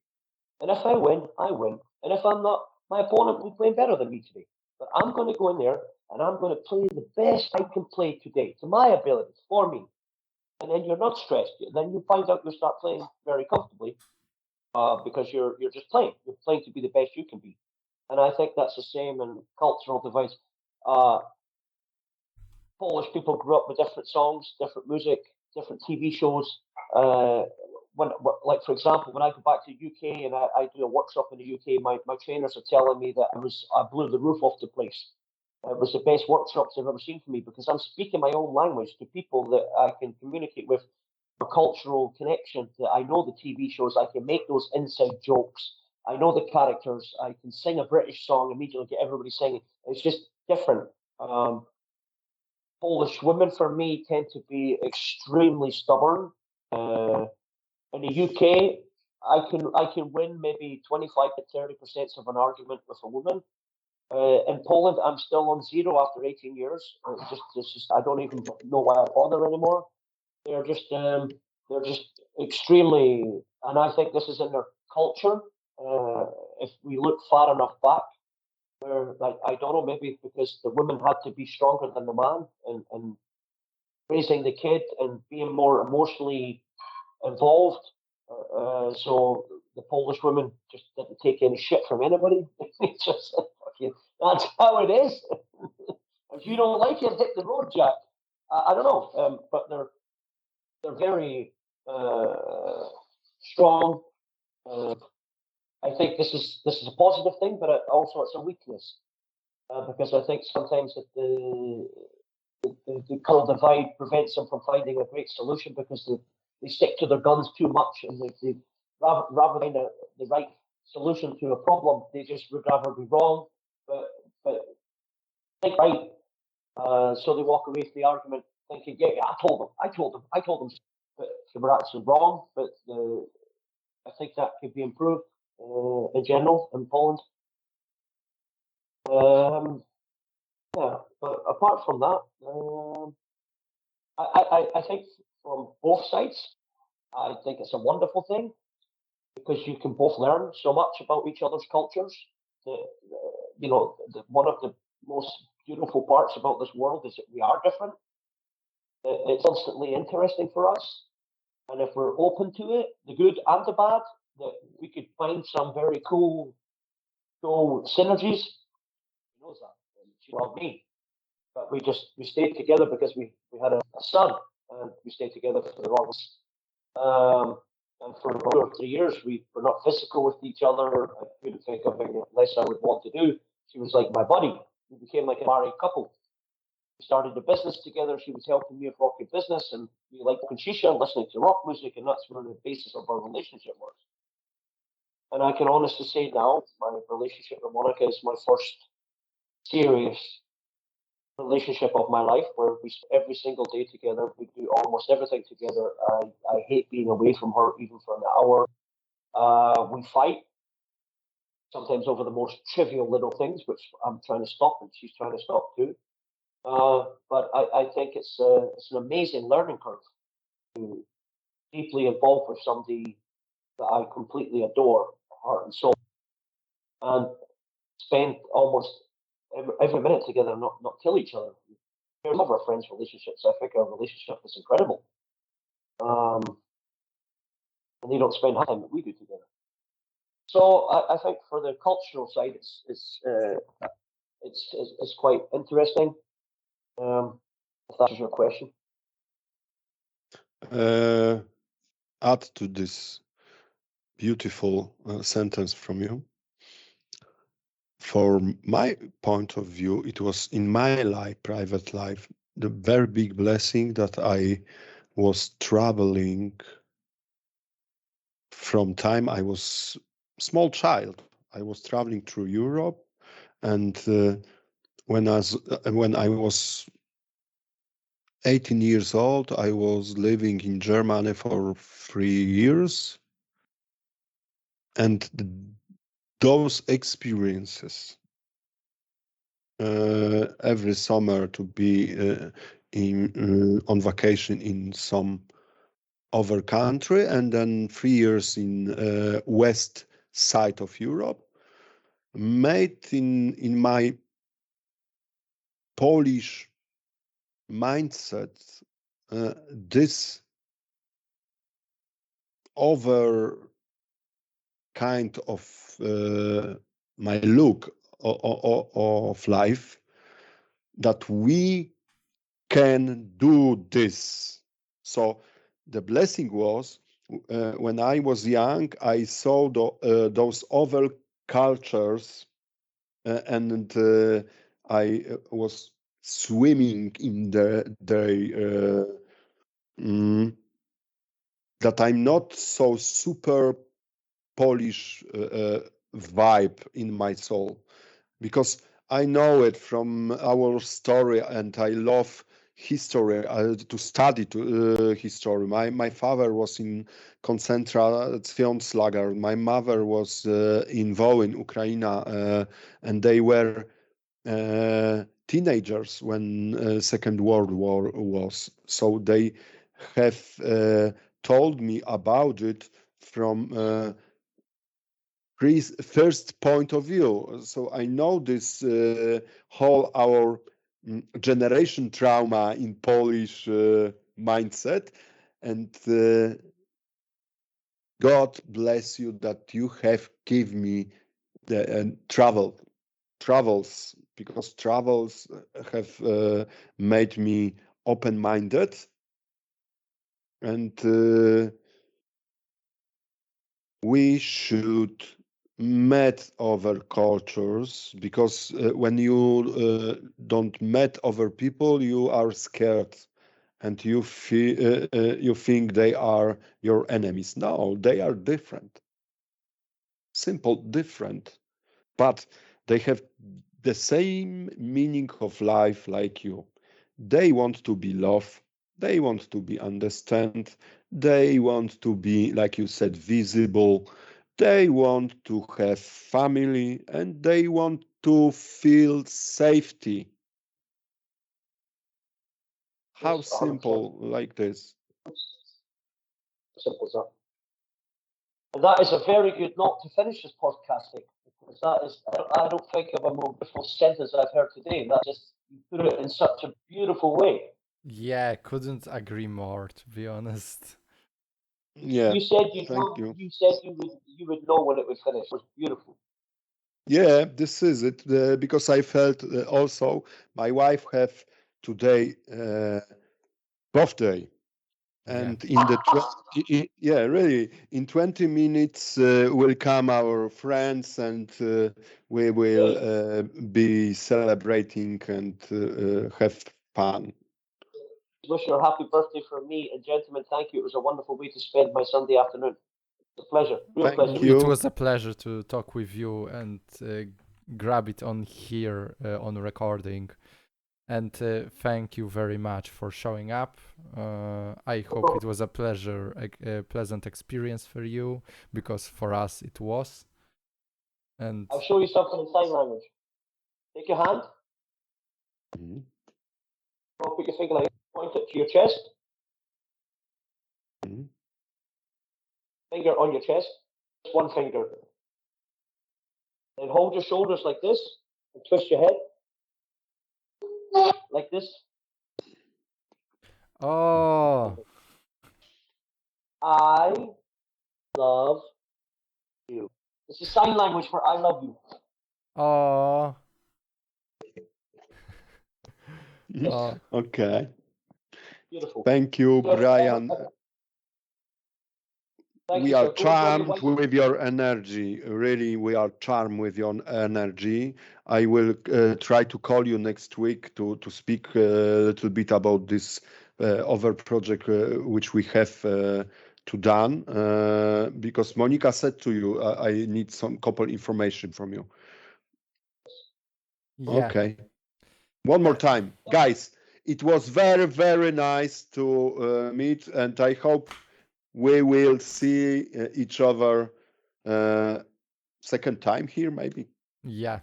Speaker 2: And if I win, I win. And if I'm not, my opponent will be playing better than me today. But I'm going to go in there and I'm going to play the best I can play today, to my abilities, for me. And then you're not stressed. Then you find out you start playing very comfortably, because you're just playing. You're playing to be the best you can be. And I think that's the same in cultural divides. Polish people grew up with different songs, different music, different TV shows. Like for example, when I go back to the UK and I do a workshop in the UK, my trainers are telling me that I blew the roof off the place. It was the best workshops they've ever seen for me, because I'm speaking my own language to people that I can communicate with, a cultural connection. That I know the TV shows, I can make those inside jokes. I know the characters. I can sing a British song immediately, get everybody singing. It's just different. Polish women, for me, tend to be extremely stubborn. In the UK, I can win maybe 25 to 30% of an argument with a woman. In Poland, I'm still on zero after 18 years. It's just I don't even know why I bother anymore. They're just they're just extremely, and I think this is in their culture. If we look far enough back, where, like, I don't know, maybe because the woman had to be stronger than the man, and raising the kid and being more emotionally involved. So the Polish woman just didn't take any shit from anybody. It's just, okay, that's how it is. If you don't like it, hit the road, Jack. I don't know, but they're very strong. I think this is a positive thing, but also it's a weakness, because I think sometimes that the colour divide prevents them from finding a great solution, because they stick to their guns too much, and they rather than the right solution to a problem, they just would rather be wrong, but think right. So they walk away from the argument thinking, yeah, I told them, but they were actually wrong. But I think that could be improved in general in Poland. Yeah, but apart from that, I think from both sides, I think it's a wonderful thing, because you can both learn so much about each other's cultures. One of the most beautiful parts about this world is that we are different. It's constantly interesting for us, and if we're open to it, the good and the bad, that we could find some very cool synergies. She knows that. She loved me, but we stayed together because we had a son, and we stayed together for the longest. And for 2 or 3 years, we were not physical with each other. I couldn't think of anything less I would want to do. She was like my buddy. We became like a married couple. We started a business together. She was helping me with rocket business, and we liked shisha, listening to rock music, and that's where the basis of our relationship was. And I can honestly say now, my relationship with Monica is my first serious relationship of my life, where we every single day together. We do almost everything together. I hate being away from her even for an hour. We fight sometimes over the most trivial little things, which I'm trying to stop, and she's trying to stop too. But I think it's an amazing learning curve to deeply involved with somebody that I completely adore, heart and soul, and spend almost every minute together, not kill each other. We love our friends' relationships. I think our relationship is incredible. And they don't spend time that we do together. So I think for the cultural side, it's quite interesting. If that is your question.
Speaker 1: Add to this beautiful sentence from you. From my point of view, it was in my life, private life, the very big blessing that I was traveling from time I was small child. I was traveling through Europe, and when I was 18 years old, I was living in Germany for 3 years, and those experiences, every summer to be on vacation in some other country, and then 3 years in west side of Europe, made in my Polish mindset this other kind of my look of life, that we can do this. So the blessing was, when I was young, I saw those other cultures, and I was swimming in that I'm not so super Polish vibe in my soul, because I know it from our story, and I love history, to study history. My father was in koncentrationslager. My mother was in Wołyń, Ukraine, and they were teenagers when Second World War was. So they have told me about it from Chris' first point of view. So I know this whole our generation trauma in Polish mindset, and God bless you that you have given me the travels, because travels have made me open-minded, and we should meet other cultures, because when you don't meet other people, you are scared and you feel you think they are your enemies. No, they are different, simple different, but they have the same meaning of life like you. They want to be loved, they want to be understood, they want to be, like you said, visible, they want to have family, and they want to feel safety. How
Speaker 2: Yes, 100%.
Speaker 1: simple, like this.
Speaker 2: Simple as that. And that is a very good note to finish this podcasting, because that is, I don't think of a more beautiful sentence I've heard today. That just, you put it in such a beautiful way.
Speaker 3: Yeah, couldn't agree more, to be honest.
Speaker 1: Yeah,
Speaker 2: You said
Speaker 1: thank you.
Speaker 2: you said you would know when it would finish. It was beautiful.
Speaker 1: Yeah, this is it, because I felt also my wife have today birthday, and in the yeah, really, in 20 minutes will come our friends, and we will be celebrating and have fun.
Speaker 2: Wish you a happy birthday from me, and gentlemen, thank you. It was a wonderful way to spend my Sunday afternoon. It's a pleasure, real
Speaker 1: Thank
Speaker 2: pleasure.
Speaker 1: you.
Speaker 3: It was a pleasure to talk with you and grab it on here on recording. And thank you very much for showing up. I hope it was a pleasant experience for you, because for us it was. And
Speaker 2: I'll show you something in sign language. Take your hand.
Speaker 1: Mhm.
Speaker 2: Put your finger like this, point it to your chest.
Speaker 1: Mhm.
Speaker 2: Finger on your chest. Just one finger. Then hold your shoulders like this and twist your head like this.
Speaker 3: oh,
Speaker 2: I love you. This is sign language for I love you.
Speaker 3: oh,
Speaker 2: Yes.
Speaker 3: oh,
Speaker 1: Okay.
Speaker 2: Beautiful.
Speaker 1: Thank you,
Speaker 2: So,
Speaker 1: Brian.
Speaker 2: thank
Speaker 1: We
Speaker 2: you,
Speaker 1: are
Speaker 2: sir. Go enjoy your
Speaker 1: charmed
Speaker 2: wife.
Speaker 1: with your energy. Really, we are charmed with your energy. I will try to call you next week to speak a little bit about this other project which we have to done, because Monica said to you, I need some couple information from you.
Speaker 3: yeah.
Speaker 1: Okay. One more time, guys. It was very, very nice to meet, and I hope we will see each other second time here, maybe.
Speaker 3: Yeah.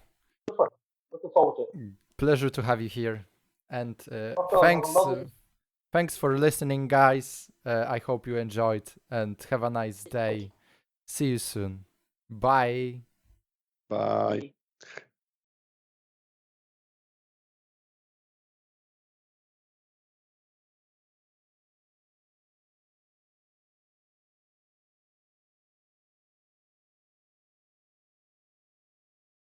Speaker 2: Super. Looking forward to it.
Speaker 3: Pleasure to have you here. And
Speaker 2: Okay, lovely.
Speaker 3: thanks for listening, guys. I hope you enjoyed, and have a nice day. See you soon. Bye.
Speaker 1: Bye.